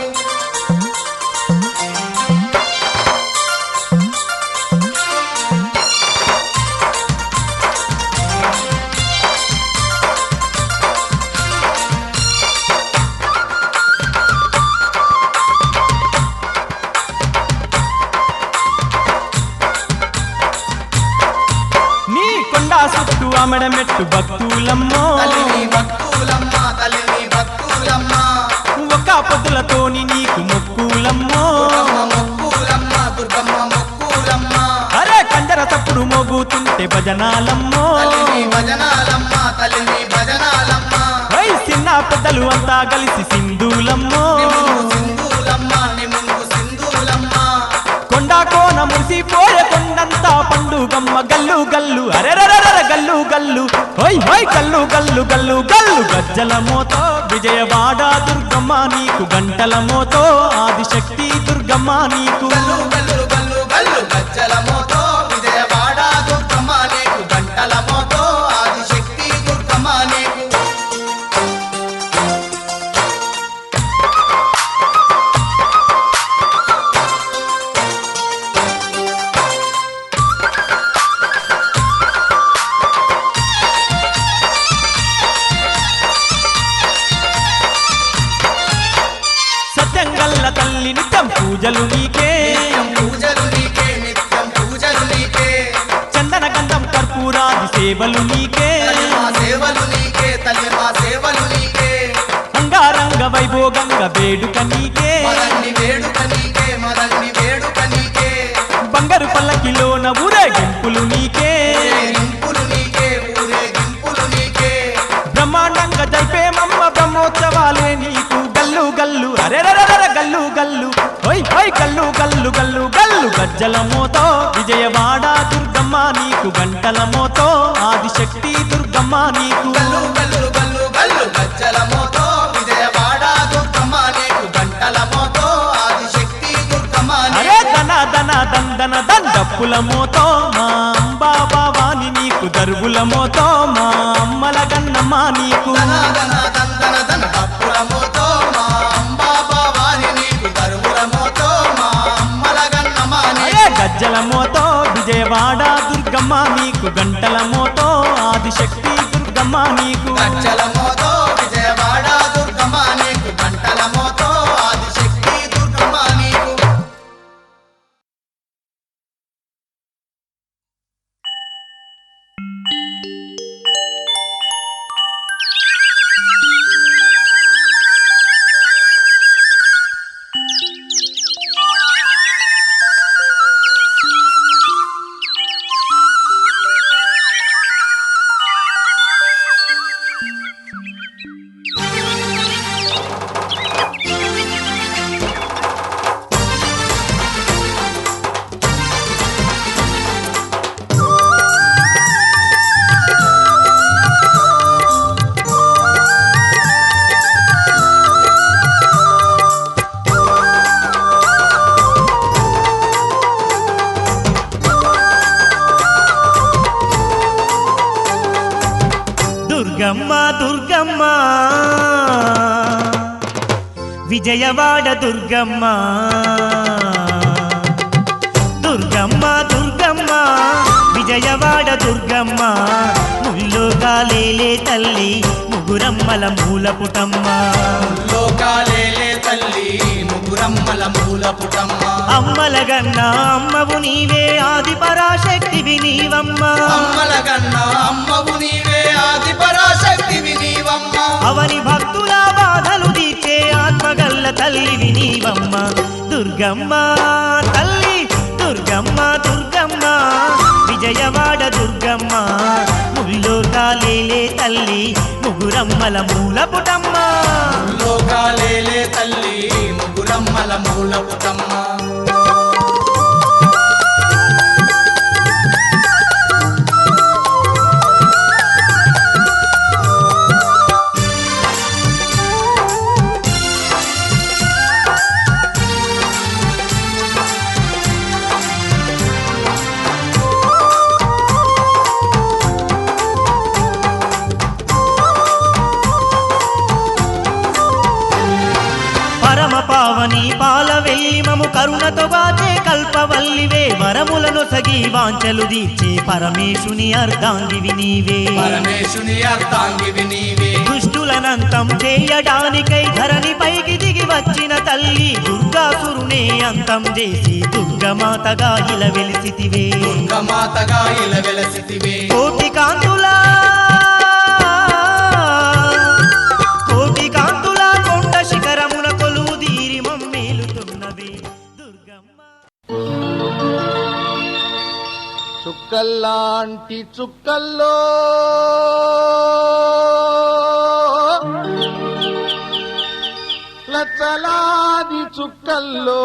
నీ కొండా సుట్టు ఆమెడ మెట్టు భక్తులమ్మో తల్లి నీ భక్తులమ్మ తల్లి నీ భక్తులమ్మ ఒక పొద్దులతోని నీకు మొక్కులమ్మో దుర్గమ్మ మొక్కులమ్మ దుర్గమ్మ మొక్కులమ్మ అరే కంజర తప్పుడు మోగుతుంటే భజనాలమ్మో తల్లి నీ భజనాలమ్మ తల్లి నీ భజనాలమ్మ హై చిన్న పెద్దలు అంతా కలిసి సింధులమ్మో నీ ముందు సింధూలమ్మ నీ ముందు సింధూలమ్మ కొండా కోన మురిసిపోయే కొండంతా పండుగమ్మ గల్లు గల్లు అరెరెరెర గల్లు గల్లు హోయ్ హోయ్ గల్లు గల్లు గల్లు గల్లు గజ్జల మోతో విజయవాడ దుర్గమ్మ నీకు గంటల మోతో ఆదిశక్తి దుర్గమ్మ నీకు గల్లు గల్లు గల్లు గల్లు గజ్జల మోతో విజయవాడ దుర్గమ్మ నీకు గంటల మోతో ఆదిశక్తి దుర్గమ్మ నీకు సత్యంగల్ల తల్లి నిత్యం పూజలు నీకే నిత్యం పూజలు నీకే నిత్యం పూజలు నీకే చందన గంధం కర్పూరాది సేవలు నీకే తల్లి మా సేవలు నీకే తల్లి మా సేవలు నీకే అంగారంగ వైభోగంగ వేడుక నీకే మదన్ని వేడుక నీకే మదన్ని వేడుక నీకే బంగారు పల్లకిలోన ఊరేగింపులు నీకే ఊరేగింపులు నీకే ఊరేగింపులు నీకే బ్రహ్మాండంగా జరిపేమమ్మ బ్రహ్మోత్సవాలే నీకు గల్లు గల్లు అరెరెరెర గల్లు గల్లు హోయ్ హోయ్ గల్లు గల్లు గల్లు గల్లు గజ్జల మోతో విజయవాడ దుర్గమ్మ నీకు గంటల మోతో ఆదిశక్తి దుర్గమ్మ నీకు గల్లు గల్లు గల్లు గల్లు గజ్జల మోతో విజయవాడ దుర్గమ్మ నీకు గంటల మోతో ఆదిశక్తి దుర్గమ్మ అరే దన దన దందన దండప్పుల మోతో మా అంబా బావాని నీకు దరువుల మోతో మా అమ్మల గన్నమ్మ నీకు దన దన దందన దన డప్పుల మోతో మా అంబా బావాని నీకు దరువుల మోతో మా అమ్మల గజ్జల మోతో విజయవాడ దుర్గమ్మ నీకు గంటల మోతో ఆదిశక్తి దుర్గమ్మ నీకు గజ్జల మోతో విజయవాడ దుర్గమ్మ నీకు గంటల మోతో ఆదిశక్తి దుర్గమ్మ నీకు దుర్గమ్మ దుర్గమ్మ విజయవాడ దుర్గమ్మ దుర్గమ్మ దుర్గమ్మ విజయవాడ దుర్గమ్మ ముల్లోకాలేలే తల్లి ముగురమ్మల మూలపుటమ్మ లోకాలేలే తల్లి ముగురమ్మల మూలపుటమ్మ అమ్మలగన్న అమ్మవు నీవే ఆది పరాశక్తివి నీవమ్మ అమ్మలగన్న అమ్మవు నీవే ఆది పరాశక్తివి నీవమ్మ అవని భక్తుల బాధలు తీర్చే ఆత్మగల్ల తల్లివి నీవమ్మ దుర్గమ్మ తల్లి దుర్గమ్మ దుర్గమ్మ విజయవాడ దుర్గమ్మ ముల్లోకాలేలే తల్లి ముగురమ్మల మూలపుటమ్మ లోకాలేలే తల్లి ముగురమ్మల మూలపుటమ్మ పరమ పావని పాల వెళ్ళి మము కరుణతో బాచే కల్పవల్లివే వరములను సగి వాంచలు తీర్చే పరమేశుని అర్ధాంగివి నీవే పరమేశుని అర్ధాంగివి నీవే దుష్టులనంతం చేయడానికై ధరణి పైకి దిగి వచ్చిన తల్లి దుర్గాసురునే అంతం చేసి దుర్గమాతగా ఇలా వెలిసితివే దుర్గమాతగా ఇలా వెలసితివే కోటి కాంతులా కొండ శిఖరమున కొలువు దీరి మమ్మేలుతున్నవే దుర్గమ్మ చుక్కల్లాంటి చుక్కల్లో లచ్చలాది చుక్కల్లో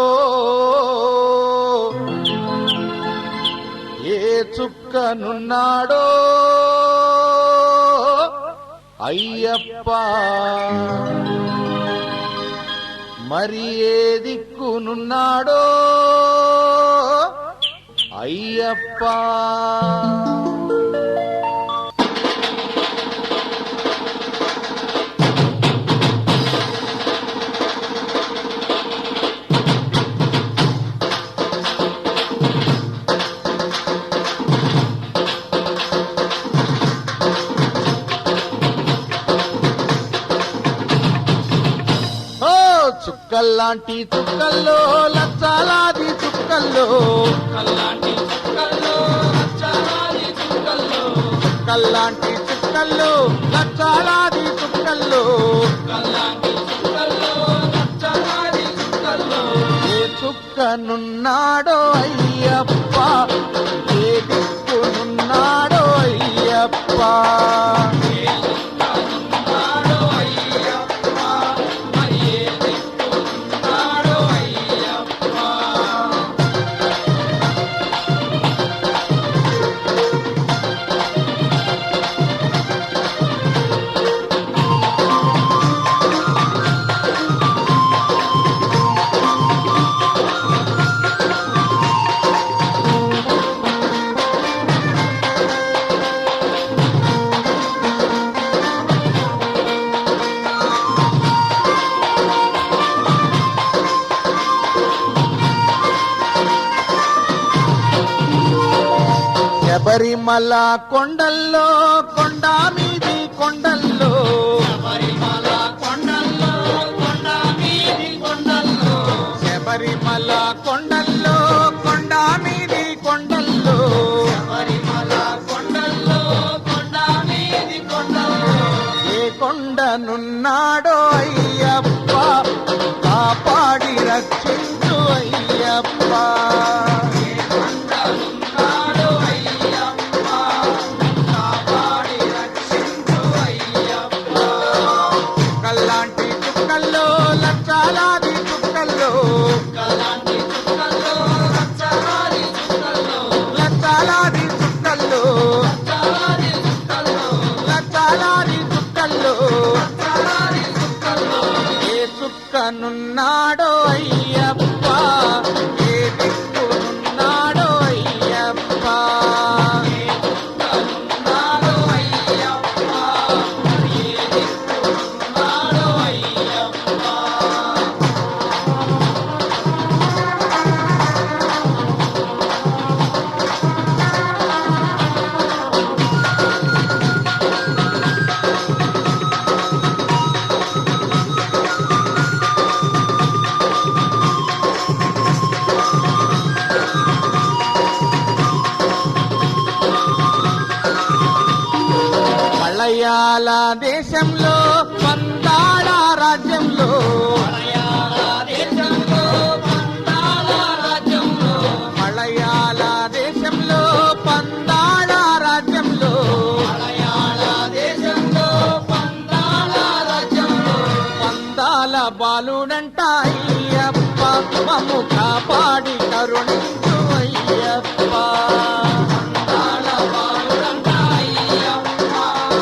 ఏ చుక్కనున్నాడో అయ్యప్ప మరి ఏ దిక్కునున్నాడో అయ్యప్ప చుక్కల్లాంటి చుక్కల్లో లచ్చాలాది చుక్కల్లో చుక్కల్లాంటి చుక్కల్లో లచ్చాలాది చుక్కల్లో ఏ చుక్కనున్నాడో అయ్యప్ప ఏ దిక్కునున్నాడో అయ్యప్ప శబరిమల కొండల్లో కొండ మీది కొండల్లో శబరిమల కొండల్లో కొండ మీది కొండల్లో శబరిమల కొండల్లో కొండ మీది కొండల్లో శబరిమల కొండల్లో కొండ మీది కొండల్లో ఏ కొండనున్నాడో అయ్యప్ప కాపాడి రక్షించు అయ్యప్ప కల్లాంటి చుక్కల్లో లక్షలాది చుక్కల్లో కల్లాంటి చుక్కల్లో లక్షలాది చుక్కల్లో లక్షలాది చుక్కల్లో లక్షలాది చుక్కల్లో లక్షలాది చుక్కల్లో ఏ చుక్కనున్నాడో అయ్యప్ప ఏ దిక్కునున్నాడో అయ్యప్ప ఏ చుక్కనున్నాడో అయ్యప్ప ఏ దిక్కునున్నాడో అయ్యప్ప మలయాళ దేశంలో పందాళ రాజ్యంలో మలయాళ దేశంలో పందాళ రాజ్యంలో మలయాళ దేశంలో పందాళ రాజ్యంలో మలయాళ దేశంలో పందాళ రాజ్యంలో పందాల బాలుడంట అయ్యప్ప మమ్ము కాపాడి కరుణించు అయ్యప్ప పందాల బాలుడంట అయ్యప్ప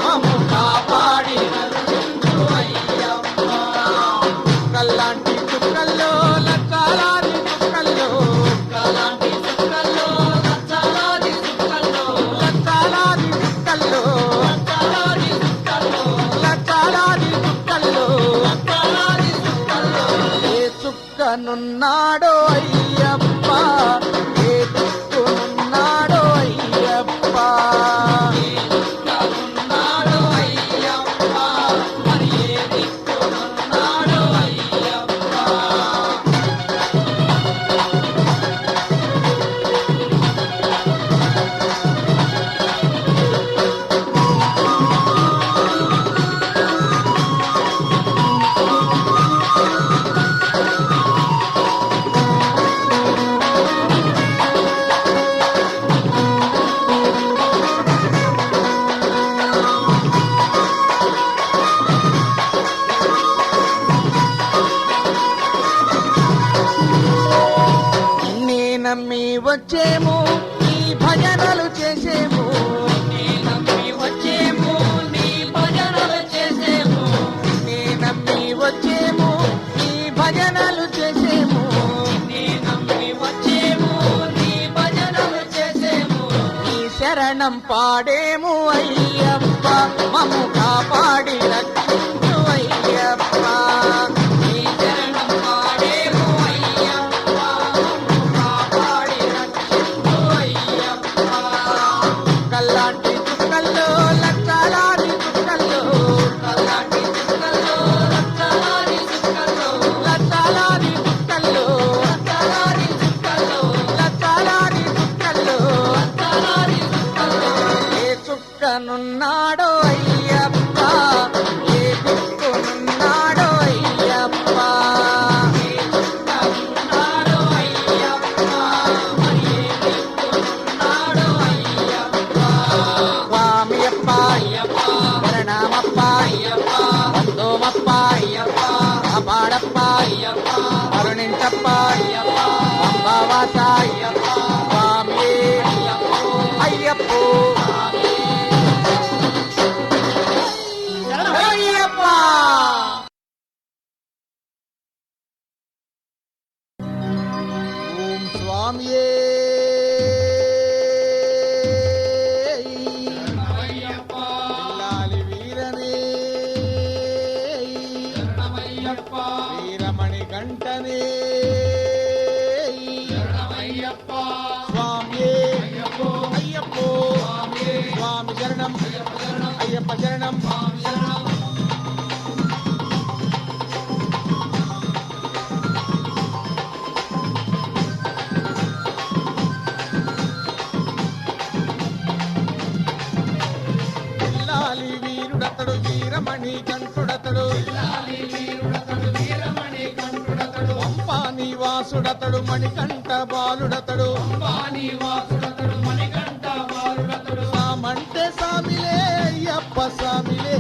మమ్ము కాపాడి కరుణించు అయ్యప్ప కల్లాంటి చుక్కల్లో లక్షలాది చుక్కల్లో కల్లాంటి చుక్కల్లో లక్షలాది చుక్కల్లో లక్షలాది చుక్కల్లో లక్షలాది చుక్కల్లో లక్షలాది చుక్కల్లో లక్షలాది చుక్కల్లో ఏ చుక్కనున్నాడో అయ్యప్ప ఏ దిక్కునున్నాడో అయ్యప్ప ఏ చుక్కనున్నాడో అయ్యప్ప మరి ఏ దిక్కునున్నాడో అయ్యప్ప నిన్నే నమ్మి వచ్చేము నీ భజనలు చేసేము నిన్నే నమ్మి వచ్చేము నీ భజనలు చేసేము నిన్నే నమ్మి వచ్చేము నీ భజనలు చేసేము నిన్నే నమ్మి వచ్చేము నీ భజనలు చేసేము నీ శరణం పాడేము అయ్యప్ప మమ్ము కాపాడి రక్షించు అయ్యప్ప నీ శరణం పాడేము అయ్యప్ప మమ్ము కాపాడి రక్షించు అయ్యప్ప కల్లాంటి చుక్కల్లో లక్షలాది చుక్కల్లో కల్లాంటి చుక్కల్లో లక్షలాది చుక్కల్లో లక్షలాది చుక్కల్లో లక్షలాది చుక్కల్లో లక్షలాది చుక్కల్లో లక్షలాది చుక్కల్లో ఏ చుక్కనున్నాడో అయ్యప్ప ఏ దిక్కునున్నాడో అయ్యప్ప ఏ చుక్కనున్నాడో అయ్యప్ప మరి ఏ దిక్కునున్నాడో అయ్యప్ప స్వామియప్ప అయ్యప్ప శరణమప్ప అయ్యప్ప వందోమప్ప అయ్యప్ప కాపాడప్ప అయ్యప్ప కరుణించప్ప అయ్యప్ప అంబావాస అయ్యప్ప స్వామి అయ్యప్ప అయ్యప్ప ఓం స్వామియే పిల్లాలి వీరనే వీరమణి గంటనే స్వామియే అయ్యప్పో స్వామి శరణం అయ్యప్ప శరణం ఇల్లాలి వీరుడతడు వీరమణి కంఠుడతడు పంపాని వాసుడతడు మణికంఠ బాలుడతడు సామంటే సామిలే అయ్యప్ప సామిలే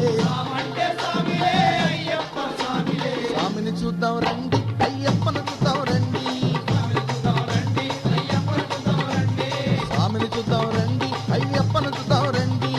స్వామిని చూద్దాం రండి అయ్యప్పను చూద్దాం రండి స్వామిని చూద్దాం రండి అయ్యప్పను చూద్దాం రండి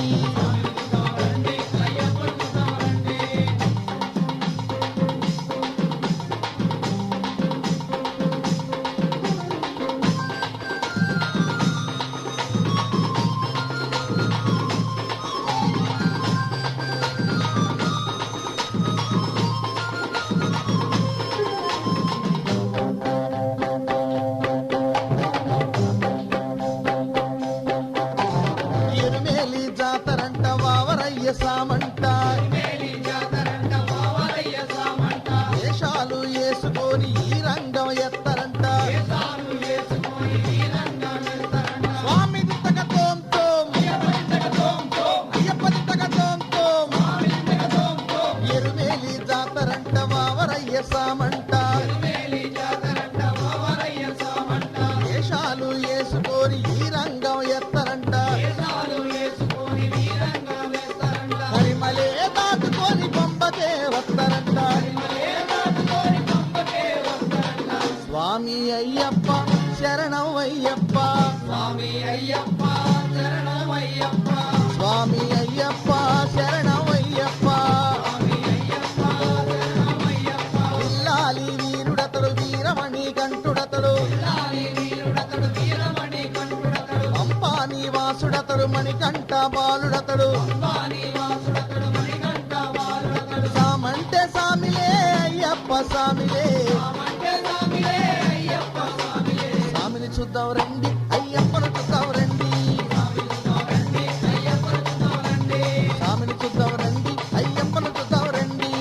ఎరుమేలి జాతరంట వావరయ్య సామంట వేషాలు వేసుకొని ఈ రంగం ఎత్తరంట స్వామి దిత్తక తోం తోం అయ్యప్ప దిత్తక తోం తోం ఎరుమేలి జాతరంట వావరయ్య సామంట వేషాలు వేసుకొని ఈ రంగం ఎత్తరంట మరిమలే దాటుకొని బొంబకే వస్తారంట స్వామి అయ్యప్ప శరణం అయ్యప్ప స్వామి అయ్యప్ప శరణం అయ్యప్ప ఇల్లాలి వీరుడతడు వీరమణి కంఠుడతడు పంపాని వాసుడతడు మణికంఠ బాలుడతడు సామంటే సామిలే అయ్యప్ప సామిలే స్వామిని చూద్దాం రండి అయ్యప్పను చూద్దాం రండి స్వామిని చూద్దాం రండి అయ్యప్పను చూద్దాం రండి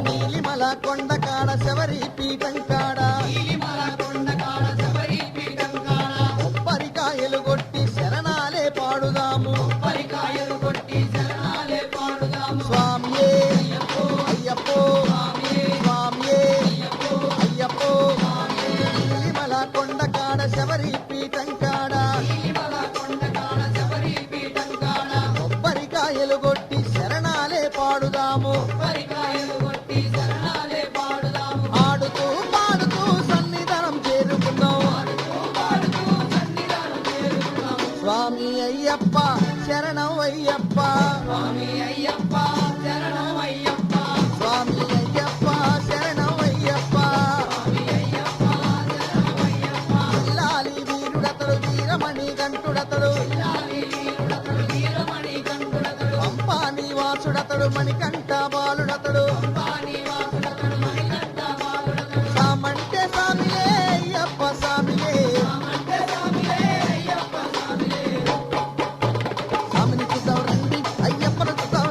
నీలిమల కొండ కాడ శబరి పీఠం కాడ కొబ్బరికాయలు కొట్టి శరణాలే పాడుదాము స్వామియే అయ్యప్పో స్వామియే అయ్యప్పో నీలిమల కొండ కాడ శబరి పీఠం కాడ కొబ్బరికాయలు కొట్టి శరణాలే పాడుదాము ఆడుతూ పాడుతూ సన్నిధానం చేరుకుందాం స్వామి అయ్యప్ప శరణం అయ్యప్ప స్వామి అయ్యప్ప శరణం అయ్యప్ప ఇల్లాలి వీరుడతడు వీరమణి కంఠుడతడు పంపాని వాసుడతడు మణికంఠ బాలుడతడు సామంటే సామిలే అయ్యప్ప సామిలే స్వామిని చూద్దాం రండి అయ్యప్పను చూద్దాం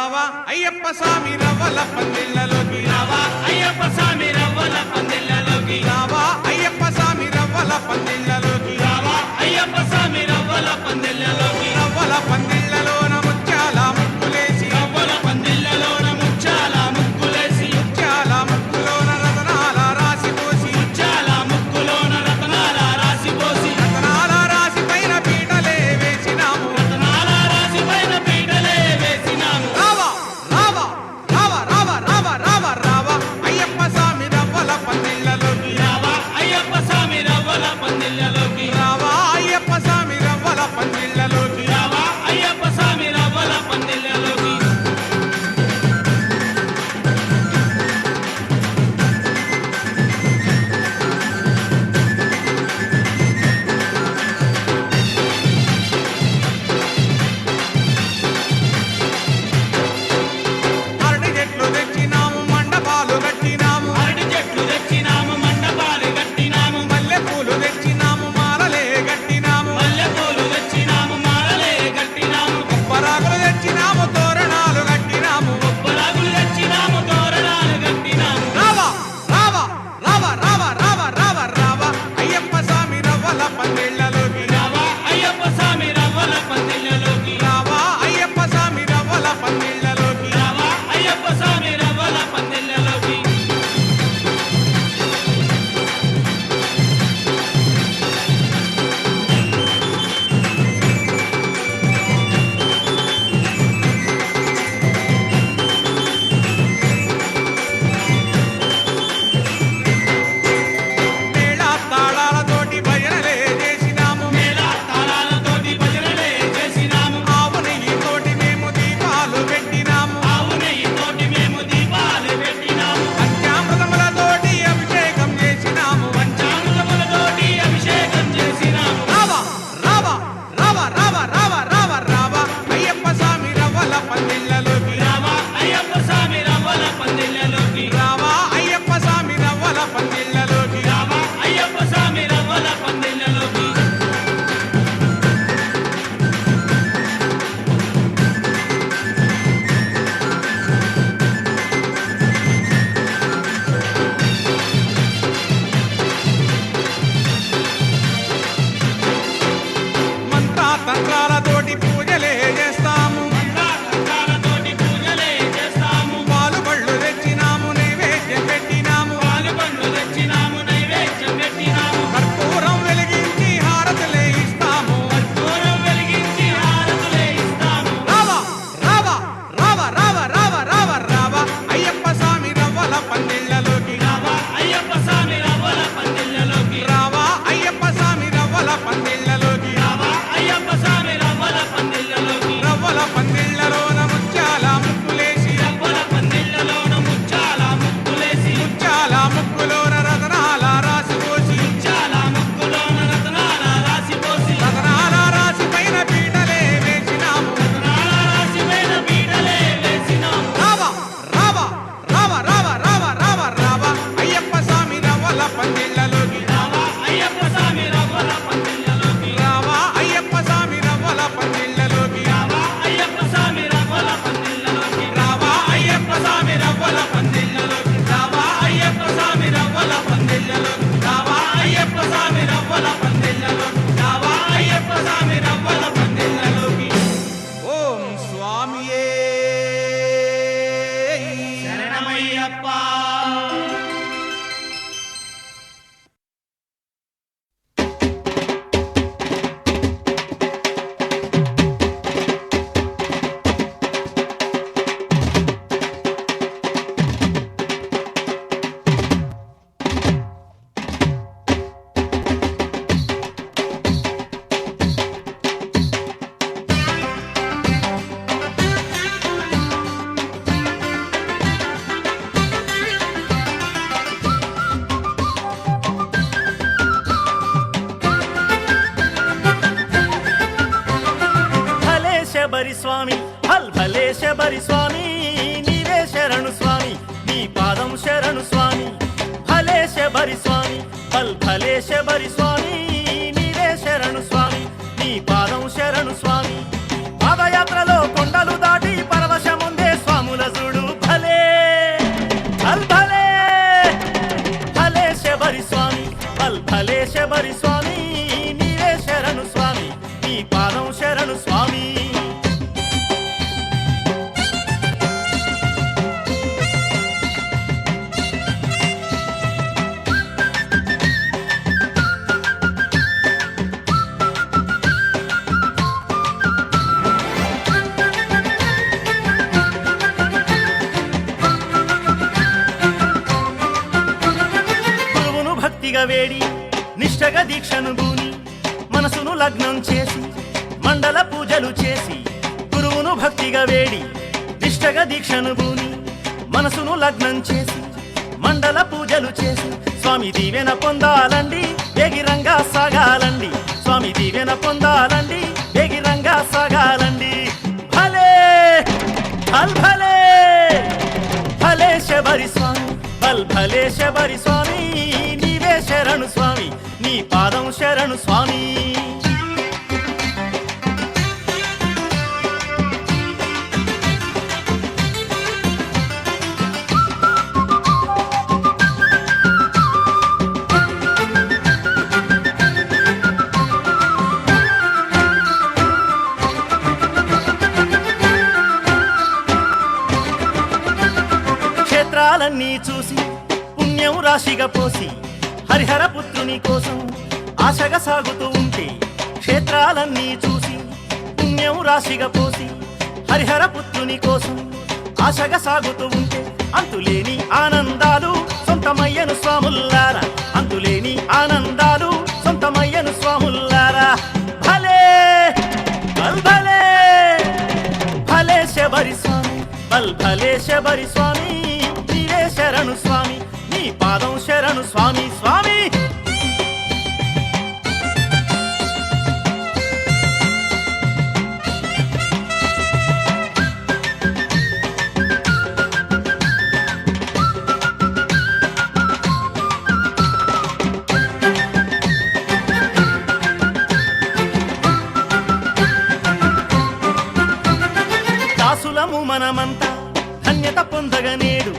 రావా అయ్యప్ప స్వామి రవ్వల పందిళ్ళలోకి రావా అయ్యప్ప స్వామి రవ్వల పందిళ్ళలోకి రావా అయ్యప్ప స్వామి రవ్వల పందిళ్ళలోకి రావా అయ్యప్ప స్వామి రవ్వల పందిళ్ళలోకి రవ్వల పందిళ్ళలోన ముత్యాల ముక్కులేసి రవ్వల పందిళ్ళలోన ముత్యాల ముక్కులేసి ముత్యాల ముక్కులోన రతనాల రాసి పోసి ముత్యాల ముక్కులోన రతనాల రాసి పోసి రతనాల రాసి పైన పీటలే వేసినాము రతనాల రాసి పైన పీటలే వేసినాము రావా రావా రావా రావా రావా రావా రావా అయ్యప్ప స్వామి రవ్వల పందిళ్ళలోకి రావా అయ్యప్ప స్వామి రవ్వల పందిళ్ళలోకి రావా అయ్యప్ప స్వామి రవ్వల పందిళ్ళలోకి రావా అయ్యప్ప స్వామి రవ్వల పందిళ్ళలోకి అరటి చెట్లు తెచ్చినాము మండపాలు కట్టినాము అరటి చెట్లు తెచ్చినాము మండపాలు కట్టినాము మల్లె పూలు తెచ్చినాము మాలలే కట్టినాము మల్లె పూలు తెచ్చినాము మాలలే కట్టినాము కొబ్బరాకులు తెచ్చినాము తోరణాలు కట్టినాము కొబ్బరాకులు తెచ్చినాము తోరణాలు కట్టినాము రావా రావా రావా రావా రావా రావా రావా అయ్యప్ప స్వామి రవ్వల పందిళ్ళలోకి రావా అయ్యప్ప స్వామి రవ్వల పందిళ్ళలోకి రావా అయ్యప్ప స్వామి రవ్వల పందిళ్ళలోకి రావా అయ్యప్ప స్వామి రవ్వల పందిళ్ళలోకి మేళా తాళాలతోటి భజనలే చేసినాము మేళా తాళాలతోటి భజనలే చేసినాము ఆవు నెయ్యితోటి మేము దీపాలు పెట్టినాము ఆవు నెయ్యితోటి మేము దీపాలు పెట్టినాము పంచామృతములతోటి అభిషేకం చేసినాము పంచామృతములతోటి అభిషేకం చేసినాము రావా రావా రావా రావా రావా రావా రావా అయ్యప్ప స్వామి రవ్వల పందిళ్ళలోకి రావా అయ్యప్ప స్వామి రవ్వల పందిళ్ళలోకి రావా అయ్యప్ప స్వామి రవ్వల పందిళ్ళలోకి రావా అయ్యప్ప స్వామి రవ్వల పందిళ్ళలోకి మంత్రా తంత్రాలతోటి పూజలే చేస్తాము తంత్రాలతోటి పూజలే చేస్తాము పాలు పళ్ళు తెచ్చినాము నైవేద్యం పెట్టినాము పాలు పళ్ళు తెచ్చినాము నైవేద్యం పెట్టినాము కర్పూరం వెలిగించి హారతులే ఇస్తాము కర్పూరం వెలిగించి హారతులే ఇస్తాము రావా రావా రావా రావా రావా రావా రావా అయ్యప్ప స్వామి రవ్వల పందిళ్ళలోకి రావా అయ్యప్ప స్వామి రవ్వల పందిళ్ళలోకి రావా అయ్యప్ప స్వామి రవ్వల పందిళ్ళలోకి రావా అయ్యప్ప స్వామి రవ్వల పందిళ్ళలోకి రవ్వల పందిళ్ళలోన ముత్యాల ముక్కులేసి రవ్వల పందిళ్ళలోన ముత్యాల ముక్కులేసి ముత్యాల ముక్కులోన రతనాల రాసి పోసి ముత్యాల ముక్కులోన రతనాల రాసి పోసి రతనాల రాసి పైన పీటలే వేసినాము రతనాల రాసి పైన పీటలే వేసినాము రావా రావా రావా రావా రావా రావా రావా అయ్యప్ప స్వామి రవ్వల పందిళ్ళలోకి రావా అయ్యప్ప స్వామి రవ్వల పందిళ్ళలోకి రావా అయ్యప్ప స్వామి రవ్వల పందిళ్ళలోకి రావా అయ్యప్ప స్వామి రవ్వల పందిళ్ళలోకి రావా అయ్యప్ప స్వామి రవ్వల పందిళ్ళలోకి రావా అయ్యప్ప స్వామి రవ్వల పందిళ్ళలోకి రావా అయ్యప్ప స్వామి రవ్వల పందిళ్ళలోకి రావా అయ్యప్ప స్వామి రవ్వల పందిళ్ళలోకి ఓం స్వామియే శరణమయ్యప్ప శబరి స్వామి హల్ భలే శబరి స్వామి నీవే శరణు స్వామి నీ పాదం శరణు స్వామి భలే శబరి స్వామి హల్ భలే శబరి స్వామి నీవే శరణు స్వామి నీ పాదం శరణు స్వామి పాదయాత్రలో కొండలు దాటి పరవశముందే భక్తిగా వేడి నిష్టగా దీక్షను బూని మనసును లగ్నం చేసి మండల పూజలు చేసి గురువును భక్తిగా వేడి నిష్టగా దీక్షను బూని మనసును లగ్నం చేసి మండల పూజలు చేసి స్వామి దీవెన పొందాలండి వేగిరంగా సాగాలండి స్వామి దీవెన పొందాలండి వేగిరంగా సాగాలండి భలే భల్ భలే భలే శబరి స్వామి బల్ భలే శబరి స్వామి నీవే శరణు స్వామి నీ పాదం శరణు స్వామి క్షేత్రాలన్నీ చూసి పుణ్యం రాశిగా పోసి హరిహర పుత్రుని కోసం ఆశగా సాగుతూ ఉంటే క్షేత్రాలన్నీ చూసి పుణ్యం రాశిగా పోసి హరిహర పుత్రుని కోసం ఆశగా సాగుతూ ఉంటే అంతులేని ఆనందాలు సొంతమయ్యను స్వాముల్లారా అంతులేని ఆనందాలు సొంతమయ్యను స్వాముల్లారా భలే బల్ భలే భలే శబరి స్వామి బల్ భలే శబరి స్వామి నీవే శరణు స్వామి నీ పాదం శరణు స్వామి స్వామి దాసులము మనమంతా ధన్యత పొందగనేడు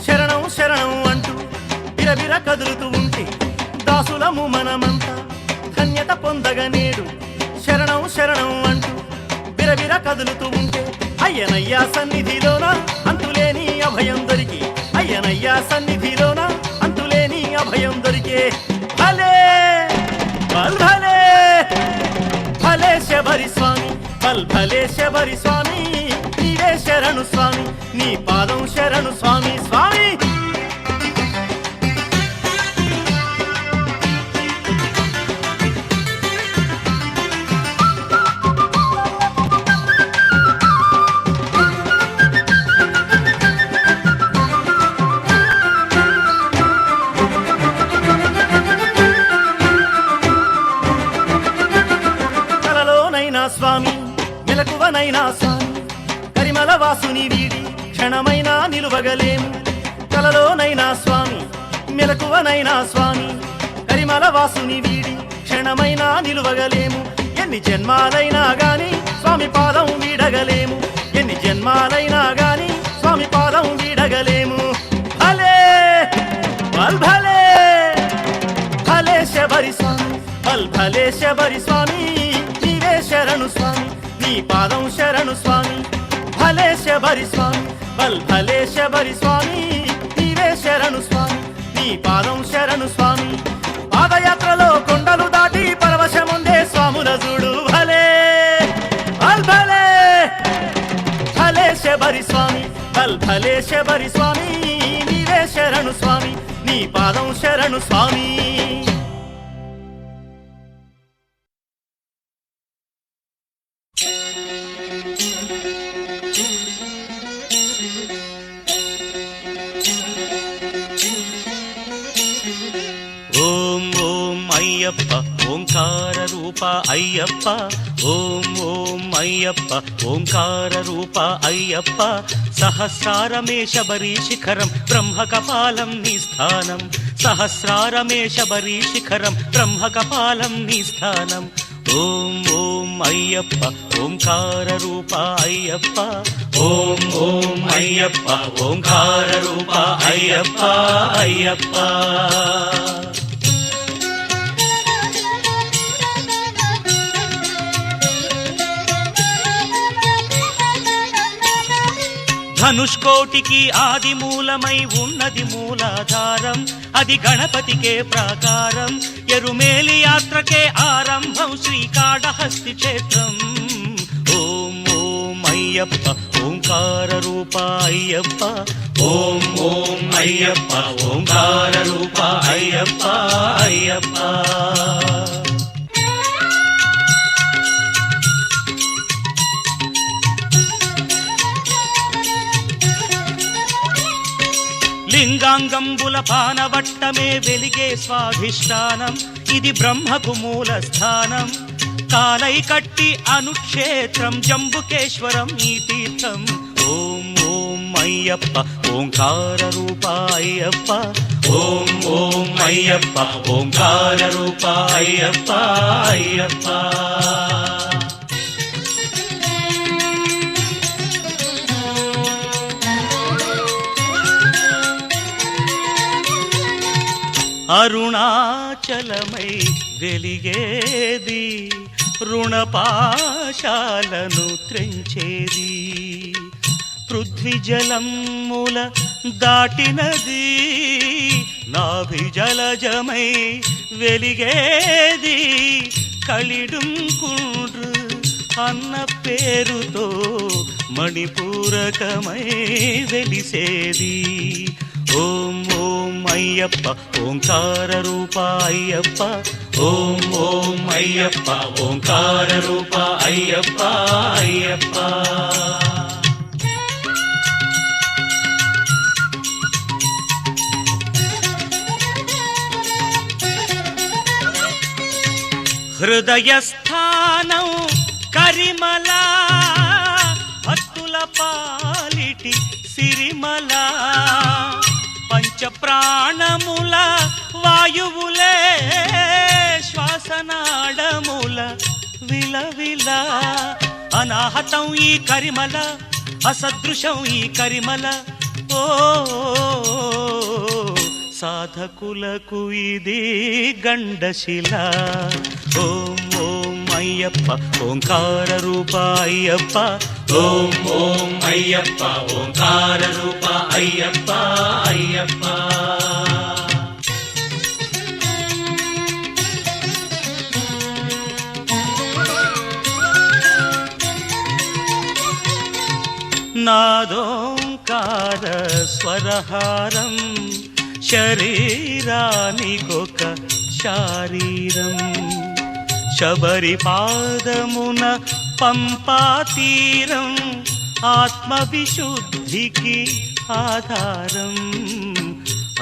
శరణం శరణం అంటూ బిరబిర కదులుతూ ఉంటే దాసులము మనమంతా ధన్యత పొందగనేడు శరణం శరణం అంటూ బిరబిర కదులుతూ ఉంటే అయ్యనయ్యా సన్నిధిలోన అంతులేని అభయం దొరికి అయ్యనయ్యా సన్నిధిలోన అంతులేని అభయం దొరికే భలే బల్ భలే భలే శబరి స్వామి బల్ భలే శబరి స్వామి నీవే శరణు స్వామి నీ పాదం శరణు స్వామి స్వామి కలలోనైనా స్వామి మెలకువనైనా స్వామి కరిమల వాసుని వీడి క్షణమైనా నిలువగలేము కలలోనైనా స్వామి మెలకువనైనా స్వామి కరిమల వాసుని వీడి క్షణమైనా నిలువగలేము ఎన్ని జన్మాలైనా గాని స్వామి పాదం వీడగలేము ఎన్ని జన్మాలైనా గాని స్వామి పాదం వీడగలేము భలే బల్ భలే భలే శబరి స్వామి బల్ భలే శబరి స్వామి నీవే శరణు స్వామి నీ పాదం శరణు స్వామి భలే శబరి స్వామి బల్ భలే శబరి స్వామి నీవే శరణు స్వామి నీ పాదం శరణు స్వామి పాదయాత్రలో కొండలు దాటి పరవశముందే స్వాముల చూడు భలే బల్ భలే భలే శబరి స్వామి బల్ భలే శబరి స్వామి నీవే శరణు స్వామి నీ పాదం శరణు స్వామి ఓం ఓం అయ్యప్ప ఓంకార రూప అయ్యప్ప ఓం ఓం అయ్యప్ప ఓంకార రూప అయ్యప్ప సహస్రారమే శబరి శిఖరం బ్రహ్మ కపాలం నీ స్థానం సహస్రారమే శబరి శిఖరం బ్రహ్మ కపాలం నీ స్థానం ఓం ఓం అయ్యప్ప ఓంకార రూప అయ్యప్ప ఓం ఓం అయ్యప్ప ఓంకార రూప అయ్యప్ప అయ్యప్ప ధనుష్కోటికి ఆది మూలమై ఉన్నది మూలాధారం అది గణపతికే ప్రాకారం ఎరుమేలి యాత్రకే ఆరంభం శ్రీకాళహస్తి క్షేత్రం ఓం ఓం అయ్యప్ప అయ్యప్ప ఓంకార రూప అయ్యప్ప ఓం ఓం అయ్యప్ప ఓంకార రూప అయ్యప్ప అయ్యప్ప లింగాంగంబుల పానవట్టమే వెలిగే స్వాధిష్టానం ఇది బ్రహ్మకు మూల స్థానం కాలై కట్టి అనుక్షేత్రం జంబుకేశ్వరం ఈ తీర్థం ఓం ఓం అయ్యప్ప ఓంకార రూప అయ్యప్ప ఓం ఓం అయ్యప్ప ఓంకార రూప అయ్యప్ప అయ్యప్ప అరుణాచలమై వెలిగేది రుణపాశాలను త్రెంచేది పృథ్వీజలముల దాటినది నాభిజలజమై వెలిగేది కలిడుంకుండ్రు అన్న పేరుతో మణిపూరకమై వెలిసేది ఓం ఓం అయ్యప్ప ఓంకార రూప అయ్యప్ప ఓం ఓం అయ్యప్ప ఓంకార రూప అయ్యప్ప అయ్యప్ప హృదయస్థానం కరిమల భక్తుల పాలిటి సిరిమల పంచప్రాణముల వాయువులే శ్వాసనాడముల విలవిల అనాహతం ఈ కరిమల అసదృశం ఈ కరిమల ఓ సాధకులకు ఇది గండశిల ఓం ఓం అయ్యప్ప ఓంకార రూప అయ్యప్ప ఓం ఓం అయ్యప్ప ఓంకార రూప అయ్యప్ప అయ్యప్ప నాదోంకార స్వరహారం శరీరానికొక శారీరం శబరి పాదమున పంపాతీరం ఆత్మవిశుద్ధికి ఆధారం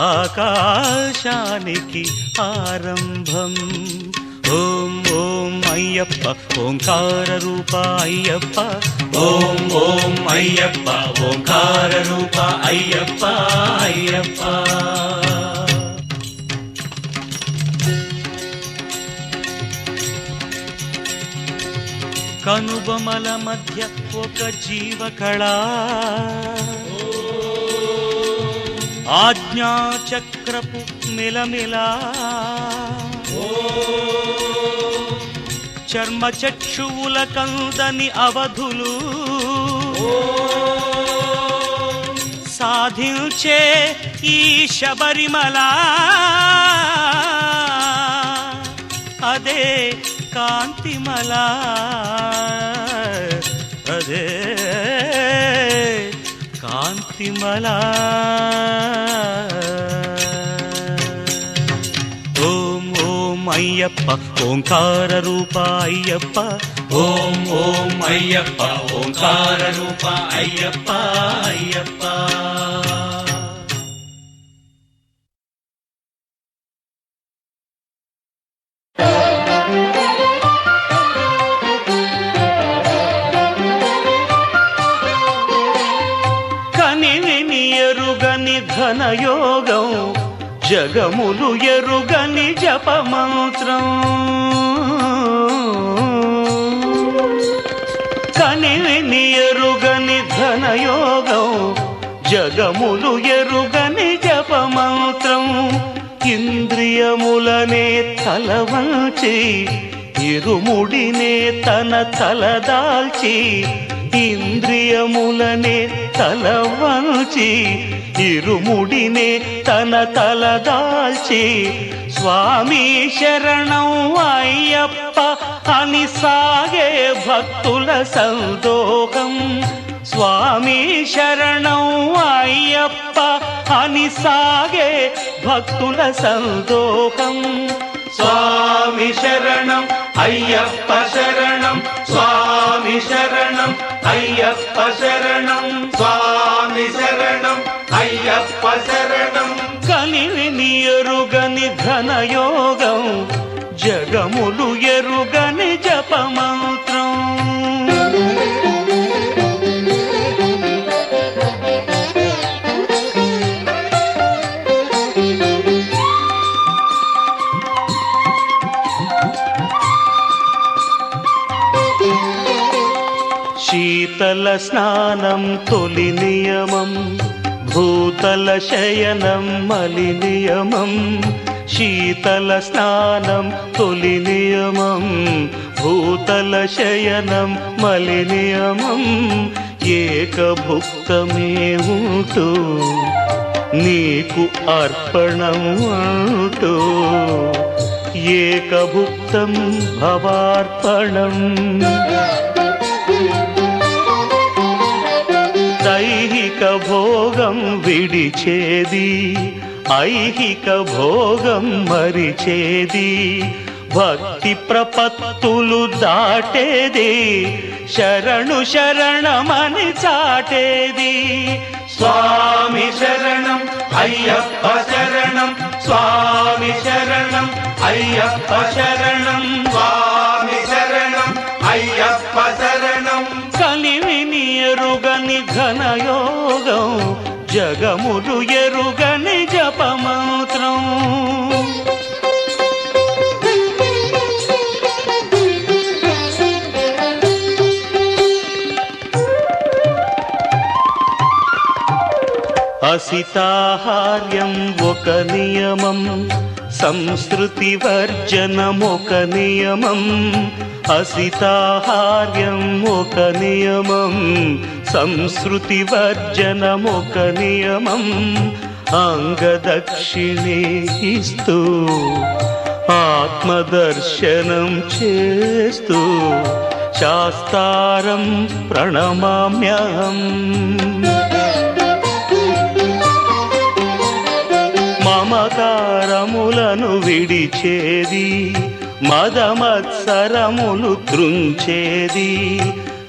ఆకాశానికి ఆరంభం ఓం ఓం అయ్యప్ప ఓంకార రూప అయ్యప్ప ఓం ఓం అయ్యప్ప ఓంకార రూప అయ్యప్ప అయ్యప్ప కనుబొమల మధ్య ఒక జీవకళ ఆజ్ఞాచక్రపు మిలమిలా చర్మచక్షువుల కందని అవధులు సాధించే ఈ శబరిమల అదే కాంతిమల అదే కాంతిమల ఓం ఓం అయ్యప్ప ఓంకార రూప అయ్యప్ప ఓం ఓం అయ్యప్ప ఓంకార రూప అయ్యప్ప అయ్యప్ప ఎరుగని ఘనయోగం జగములు ఎరుగని జపమంత్రం కనివిని ఎరుగని ఘనయోగం జగములు ఎరుగని జపమంత్రం ఇంద్రియములనే తలవంచి ఇరుముడినే తన తలదాల్చి ఇంద్రియములనే తలవంచి ఇరుముడినే తన తలదాల్చి స్వామి శరణం అయ్యప్ప అని సాగే భక్తుల సందోహం స్వామి శరణం అయ్యప్ప అని సాగే భక్తుల సందోహం. స్వామి శరణం అయ్యప్ప శరణం, స్వామి శరణం అయ్యప్ప శరణం, స్వామి శరణం అయ్యప్ప శరణం. కలివిని ఎరుగని ఘనయోగం, జగములు ఎరుగని జపమంత్రం. శీతల స్నానం తొలి నియమం, భూతల శయనం మలి నియమం. శీతల స్నానం తొలి నియమం, భూతల శయనం మలి నియమం. ఏకభుక్తమే ఉంటూ నీకు అర్పణం అంటూ, ఏకభుక్తం భవార్పణం. దైహిక భోగం విడిచేది, ఐహిక భోగం మరిచేది. భక్తి ప్రపత్తులు దాటేది, శరణు శరణమని చాటేది. స్వామి శరణం అయ్యప్ప శరణం, స్వామి శరణం అయ్యప్ప శరణం, స్వామి శరణం అయ్యప్ప శరణం. కలివిని ఎరుగని ఘనయోగం, జగములు ఎరుగని జపమంత్రం. అసితాహార్యం ఒక నియమం, సంస్కృతి వర్జనం ఒక నియమం. అసితాహార్యం ఒక నియమం, సంస్కృతి వర్జనం ఒక నియమం. అంగదక్షిణే ఇస్తూ ఆత్మదర్శనం చేస్తూ, శాస్త్రారం ప్రణమామ్యహం. మమకారములను విడిచేది, మదమత్సరములు త్రుంచేది.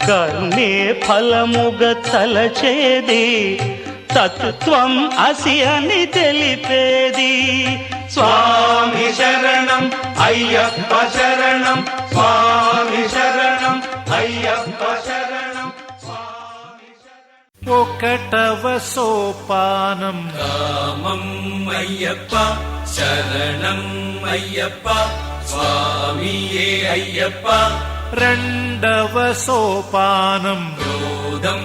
కర్మే ఫలముగ తలచేది, తత్వం అసి అని తెలిపేది. స్వామి శరణం అయ్యప్ప శరణం, స్వామి శరణం అయ్యప్ప శరణం, స్వామి శరణం. ఒకటవ సోపానం రామం అయ్యప్ప శరణం అయ్యప్ప, స్వామియే అయ్యప్ప. రెండవ సోపానం క్రోధం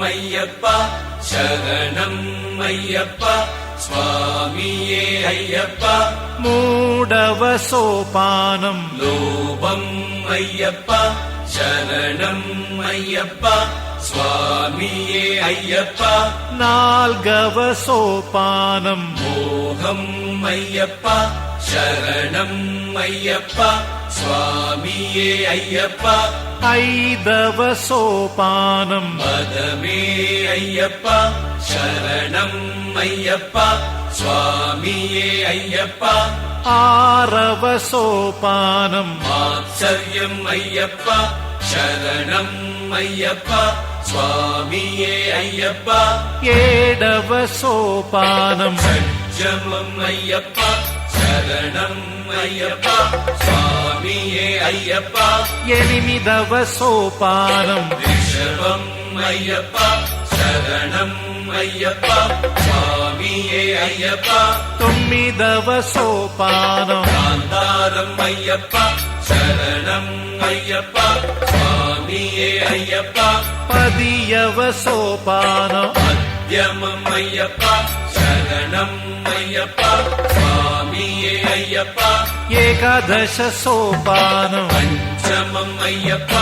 అయ్యప్ప శరణం అయ్యప్ప, స్వామియే అయ్యప్ప. మూడవ సోపానం లోభం అయ్యప్ప శరణం అయ్యప్ప, స్వామియే అయ్యప్ప. నాల్గవ సోపానం మోహం అయ్యప్ప శరణం అయ్యప్ప, స్వామియే అయ్యప్ప. ఐదవ సోపానం మదమే అయ్యప్ప శరణం అయ్యప్ప, స్వామియే అయ్యప్ప. ఆరవ సోపానం మాత్సర్యం అయ్యప్ప శరణం అయ్యప్ప, స్వామియే అయ్యప్ప. ఏడవ సోపానం సంజమం అయ్యప్ప శరణం అయ్యప్ప, స్వామియే అయ్యప్ప. ఎనిమిదవ సోపానం రిషభం అయ్యప్ప శరణం అయ్యప్ప, స్వామియే అయ్యప్ప. తొమ్మిదవ సోపానం గాంధారం అయ్యప్ప శరణం అయ్యప్ప, స్వామియే అయ్యప్ప. పదియవ సోపానం మధ్యమం అయ్యప్ప శరణం అయ్యప్ప, స్వామియే అయ్యప్ప. ఏకాదశ సోపానం పంచమం అయ్యప్ప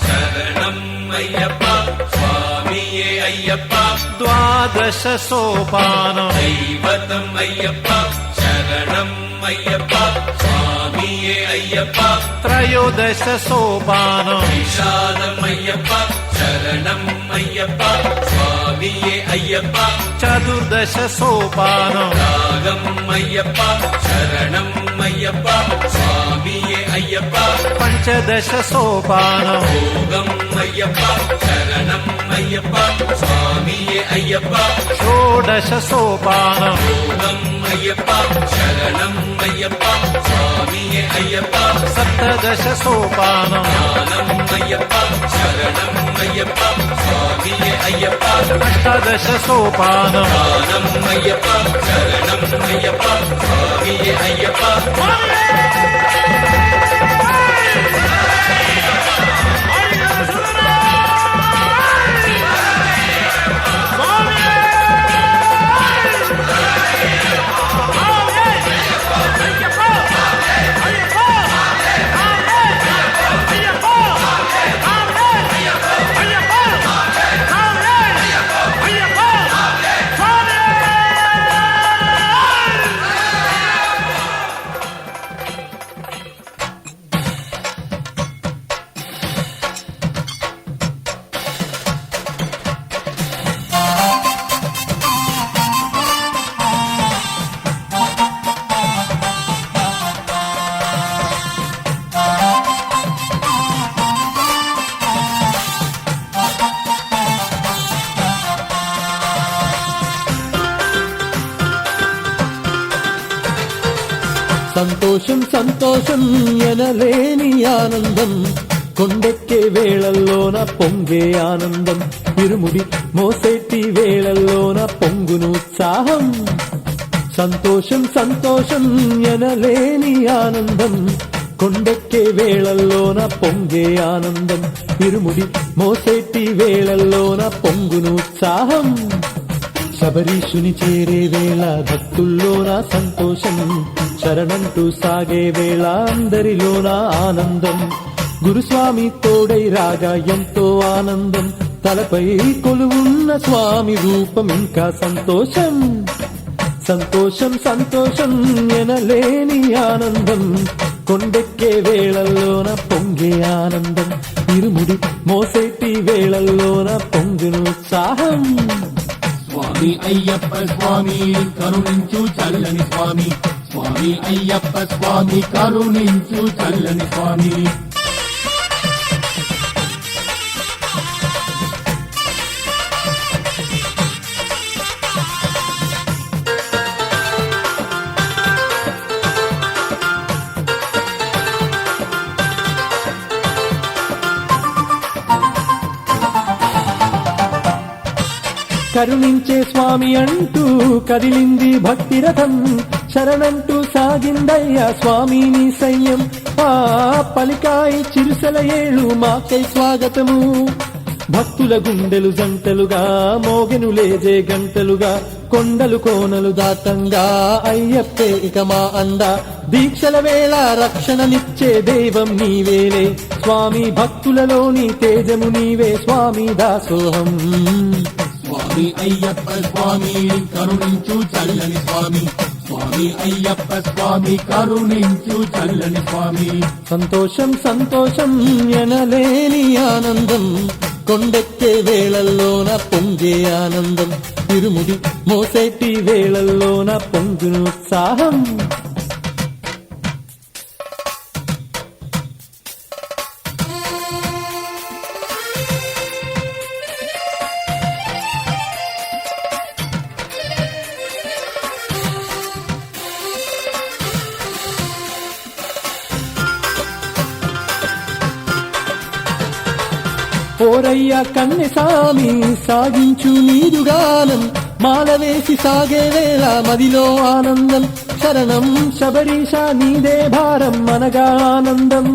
శరణం అయ్యప్ప, స్వామియే అయ్యప్ప. ద్వాదశ సోపానం దైవతం అయ్యప్ప శరణం అయ్యప్ప, స్వామియే అయ్యప్ప. త్రయోదశ సోపానం విషాదం అయ్యప్ప శరణం శరణం అయ్యప్ప స్వామియే అయ్యప్ప చతుర్దశ సోపానం రాగం అయ్యప్ప శరణం అయ్యప్ప స్వామియే అయ్యప్ప పంచదశ సోపానం యోగం అయ్యప్ప శరణం అయ్యప్ప స్వామియే అయ్యప్ప షోడశ సోపానం యోగం అయ్యప్ప శరణం అయ్యప్ప స్వామియే అయ్యప్ప సప్తదశ సోపానం జ్ఞానం అయ్యప్ప శరణం అయ్యప్ప స్వామియే అయ్యప్ప అష్టాదశ సోపానం జ్ఞానం అయ్యప్ప శరణం అయ్యప్ప స్వామియే అయ్యప్ప సంతోషం సంతోషం ఎనలేని ఆనందం కొండెక్కే వేళల్లోన పొంగే ఆనందం ఇరుముడి మోసేటి వేళల్లోన పొంగును ఉత్సాహం సంతోషం సంతోషం ఎనలేని ఆనందం కొండెక్కే వేళల్లోన పొంగే ఆనందం ఇరుముడి మోసేటి వేళల్లోన పొంగును ఉత్సాహం శబరీషుని చేరే వేళ భక్తుల్లోన సంతోషం శరణంటూ సాగే వేళ అందరిలోన ఆనందం గురుస్వామి తోడై రాగా ఎంతో ఆనందం తలపై కొలువున్న స్వామి రూపం ఇంకా సంతోషం సంతోషం సంతోషం ఎనలేని ఆనందం కొండెక్కే వేళల్లోన పొంగే ఆనందం ఇరుముడి మోసేటి వేళల్లోన పొంగును ఉత్సాహం స్వామి అయ్యప్ప స్వామి కరుణించు చల్లని స్వామి స్వామి అయ్యప్ప స్వామి కరుణించు చల్లని స్వామి కరుణించే స్వామి అంటూ కదిలింది భక్తి రథం శరణంటూ సాగిందయ్యా స్వామి నీ సైన్యం ఆ పలికాయి చిరుసల ఏళ్ళు మాకై స్వాగతము భక్తుల గుండెలు జంటలుగా మోగెను లేజే గంటలుగా కొండలు కోనలు దాటంగా అయ్యప్పే ఇక మా అండ దీక్షల వేళ రక్షణనిచ్చే దైవం నీవేలే స్వామి భక్తులలోని తేజము నీవే స్వామి దాసోహం స్వామి అయ్యప్ప స్వామి కరుణించు చల్లని స్వామి స్వామి అయ్యప్ప స్వామి కరుణించు చల్లని స్వామి సంతోషం సంతోషం ఎనలేని ఆనందం కొండెక్కే వేళల్లోన పొంగే ఆనందం ఇరుముడి మోసేటి వేళల్లోన పొంగును ఉత్సాహం పోరయ్య కన్నెసామి సాగించు నీదుగానం మాలవేసి సాగే వేళ మదిలో ఆనందం శరణం శబరీష నీదే భారం మనగా ఆనందం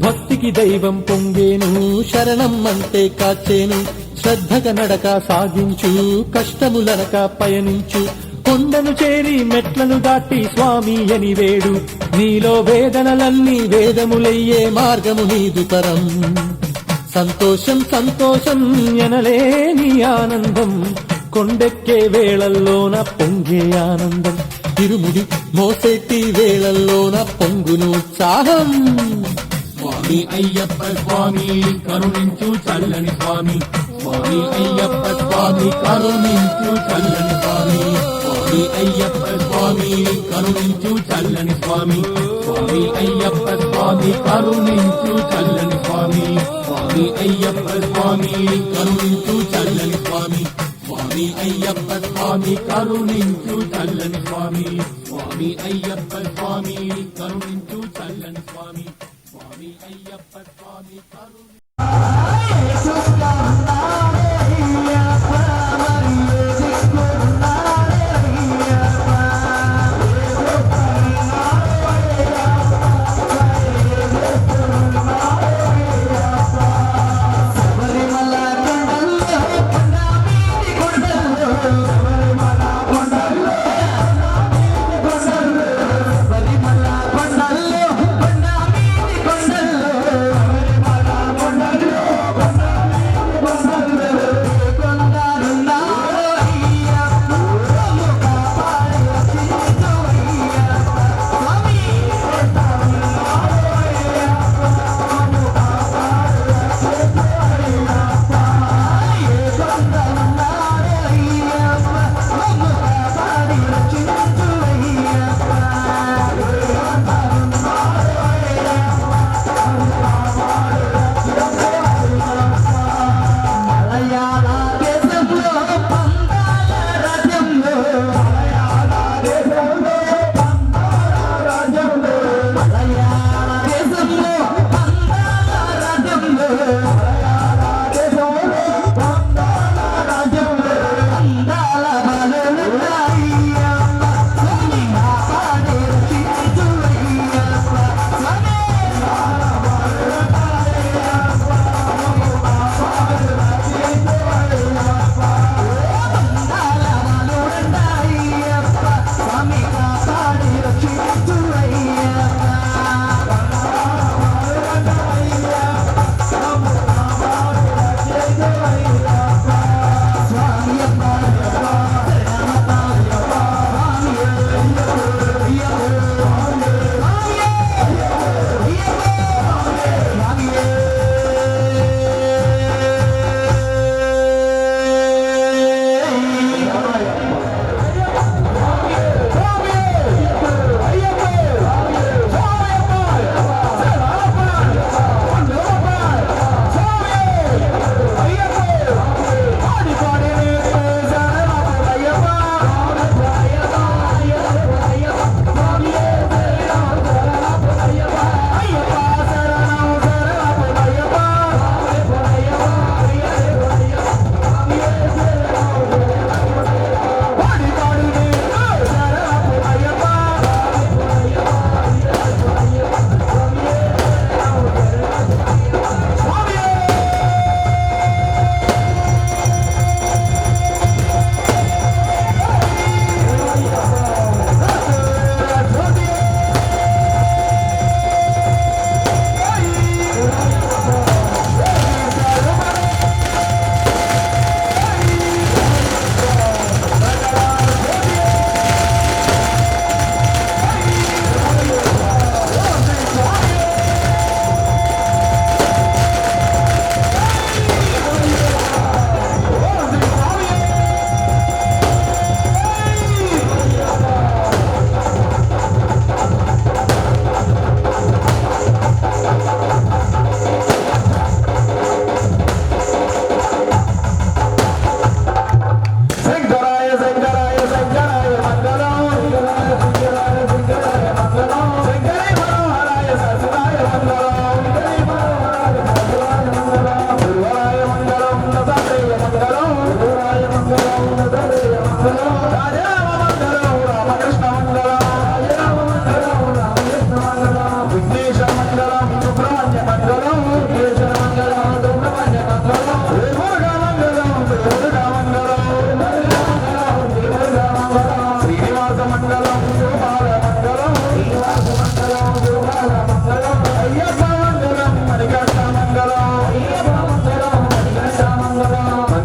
భక్తికి దైవం పొంగేను శరణం అంటే కాచేను శ్రద్ధగా నడక సాగించు కష్టములనక పయనించు కొండను చేరి మెట్లను దాటి స్వామి అని వేడు నీలో వేదనలన్నీ వేదములయ్యే మార్గము నీదు తరం సంతోషం సంతోషం ఎనలేని ఆనందం కొండెక్కే వేళల్లోన పొంగే ఆనందం ఇరుముడి మోసేటి వేళల్లోన పొంగును ఉత్సాహం స్వామి అయ్యప్ప స్వామి కరుణించు చల్లని స్వామి స్వామి అయ్యప్ప స్వామి కరుణించు చల్లని స్వామి స్వామి అయ్యప్ప స్వామి కరుణించు చల్లని స్వామి స్వామి అయ్యప్ప స్వామి కరుణించు చల్లని స్వామి స్వామి అయ్యప్ప స్వామి కరుణించు చల్లని స్వామి స్వామి అయ్యప్ప స్వామి కరుణించు చల్లని స్వామి స్వామి అయ్యప్ప స్వామి కరుణించు చల్లని స్వామి స్వామి అయ్యప్ప స్వామి కరుణించు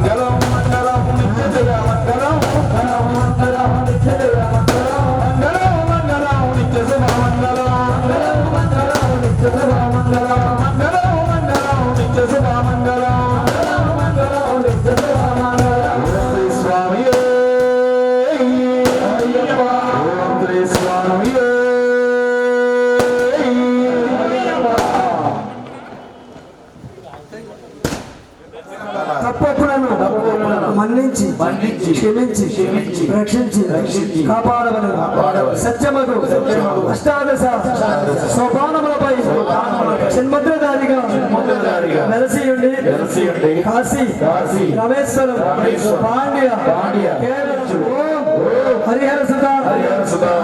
మంగళం మంగళం నిత్య మంగళం మంగళం మంగళం నిత్య క్షమించి రక్షించి కాపాడవలను సత్యమగు అష్టాదశ సోపానములపై చిన్ముద్రధారిగా వెలసియుండి కాశీ రామేశ్వరం పాండ్య హరిహర సుధా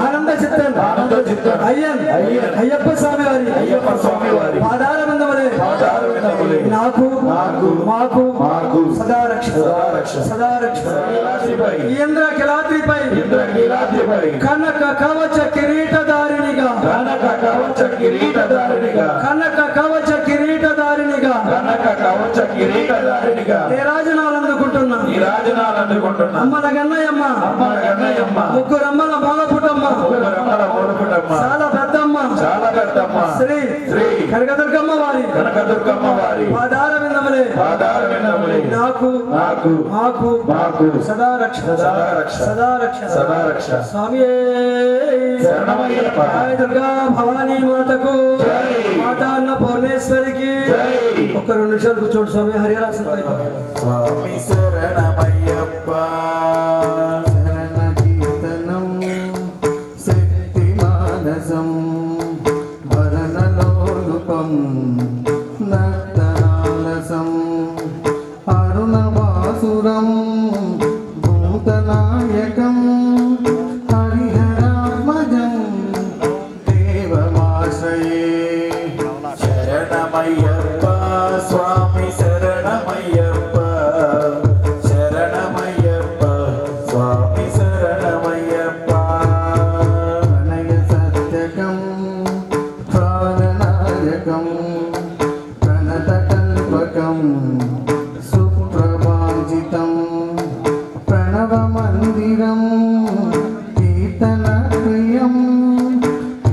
ఆనంద చిత్తన్ అయ్యప్ప స్వామి వారి పాదాల విందములే నాకు మాకు సదా రక్ష ఇంద్ర కిలాద్రిపై కనక కవచ కిరీటధారిణిగా నీరాజనాలందుకుంటున్నా అమ్మల గన్నయ్యమ్మ ముగ్గురమ్మల మూలపుటమ్మ చాలా పెద్దమ్మ శ్రీ కనకదుర్గమ్మ వారి పాదార విందములే నాకు మాకు సదా రక్ష స్వామి దుర్గా భవానీ మాతకు మాతా అన్న పౌర్ణేశ్వరికి ఒక 2 నిమిషాలు కూర్చోండి స్వామి హరిహరాసన స్వామి శరణమయ్యప్ప శరణ కీర్తనం శక్తి మానసం భరణలోలుపం నర్తనాలసం అరుణవాసురం భూతనాయకం హరిహరాత్మజం దేవమాశ్రయే శరణమయ్యప్ప స్వామి శరణమయ్యప్ప స్వామి శరణమయ్యప్ప ప్రణయ సత్యకం ప్రాణనాయకం ప్రణతకల్పకం సుప్రభాజితం ప్రణవమందిరం కీర్తనప్రియం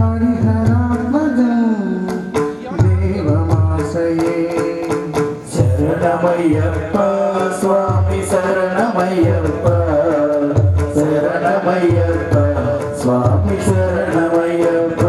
హరిహరాత్మజం దేవమాశ్రయే శరణమయ్యప్ప స్వామి శరణమయ్యప్ప స్వామి శరణమయ్యప్ప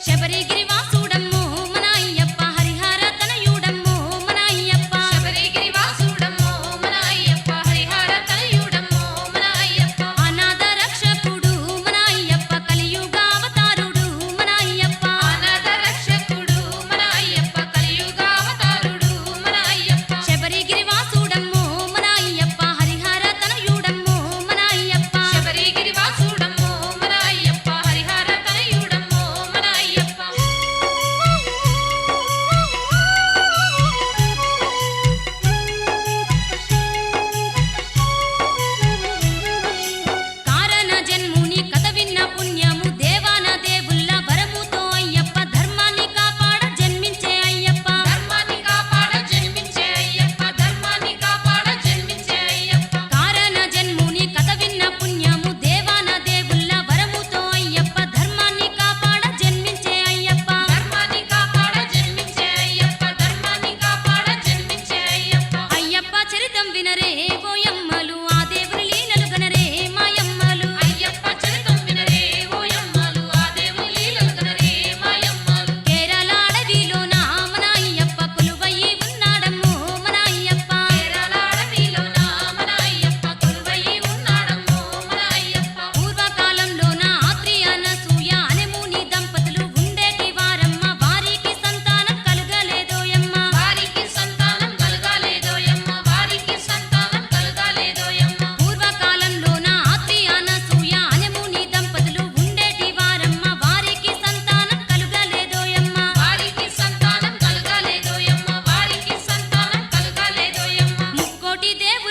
శబరిగిరి వాసుడమ్ము మన అయ్యప్ప హరిహర తనయుడమ్ము మన అయ్యప్ప శబరిగిరి వాసుడమ్ము మన అయ్యప్ప హరిహర తనయుడమ్ము మన అయ్యప్ప అనాథ రక్షకుడు మన అయ్యప్ప కలియుగ అవతారుడు మన అయ్యప్ప అనాథ రక్షకుడు మన అయ్యప్ప కలియుగ అవతారుడు మన అయ్యప్ప శబరిగిరి వాసుడమ్ము మన అయ్యప్ప హరిహర తనయుడమ్ము మన అయ్యప్ప శబరిగిరి వాసుడమ్ము మన అయ్యప్ప హరిహర తనయుడమ్ము మన అయ్యప్ప కారణ జన్ముని కథ విన్న పుణ్యము దేవాన దేవుళ్ళ వరముతో అయ్యప్ప ధర్మాన్ని కాపాడ జన్మించే అయ్యప్ప ధర్మాన్ని కాపాడ జన్మించే అయ్యప్ప ధర్మాన్ని కాపాడ జన్మించే అయ్యప్ప కారణ జన్ముని కథ విన్న పుణ్యము దేవాన దేవుళ్ళ వరముతో అయ్యప్ప ధర్మాన్ని కాపాడ జన్మించే అయ్యప్ప ధర్మాన్ని కాపాడ జన్మించే అయ్యప్ప ధర్మాన్ని కాపాడ జన్మించే అయ్యప్ప అయ్యప్ప చరితం వినరే ఓయమ్మలు ఆ దేవుని లీలలు గనరే మాయమ్మలు అయ్యప్ప చరితం వినరే ఓయమ్మలు ఆ దేవుని లీలలు గనరే మాయమ్మలు కేరళ అడవిలోన మన అయ్యప్ప కొలువయ్యి ఉన్నాడమ్ము మన అయ్యప్ప కేరళ అడవిలోన మన అయ్యప్ప కొలువయ్యి ఉన్నాడమ్ము మన అయ్యప్ప పూర్వకాలంలోన ఆత్రి అనసూయ అనెముని దంపతులు ఉండేటి వారమ్మ వారికి సంతానం కలగలేదోయమ్మ వారికి సంతానం కలగలేదోయమ్మ వారికి సంతానం కలగలేదోయమ్మ పూర్వకాలంలోన ఆత్రి అనసూయ అనెముని దంపతులు ఉండేటి వారమ్మ వారికి సంతానం కలగలేదోయమ్మ వారికి సంతానం కలగలేదోయమ్మ వారికి సంతానం కలగలేదోయమ్మ ముక్కోటి దేవుళ్ళ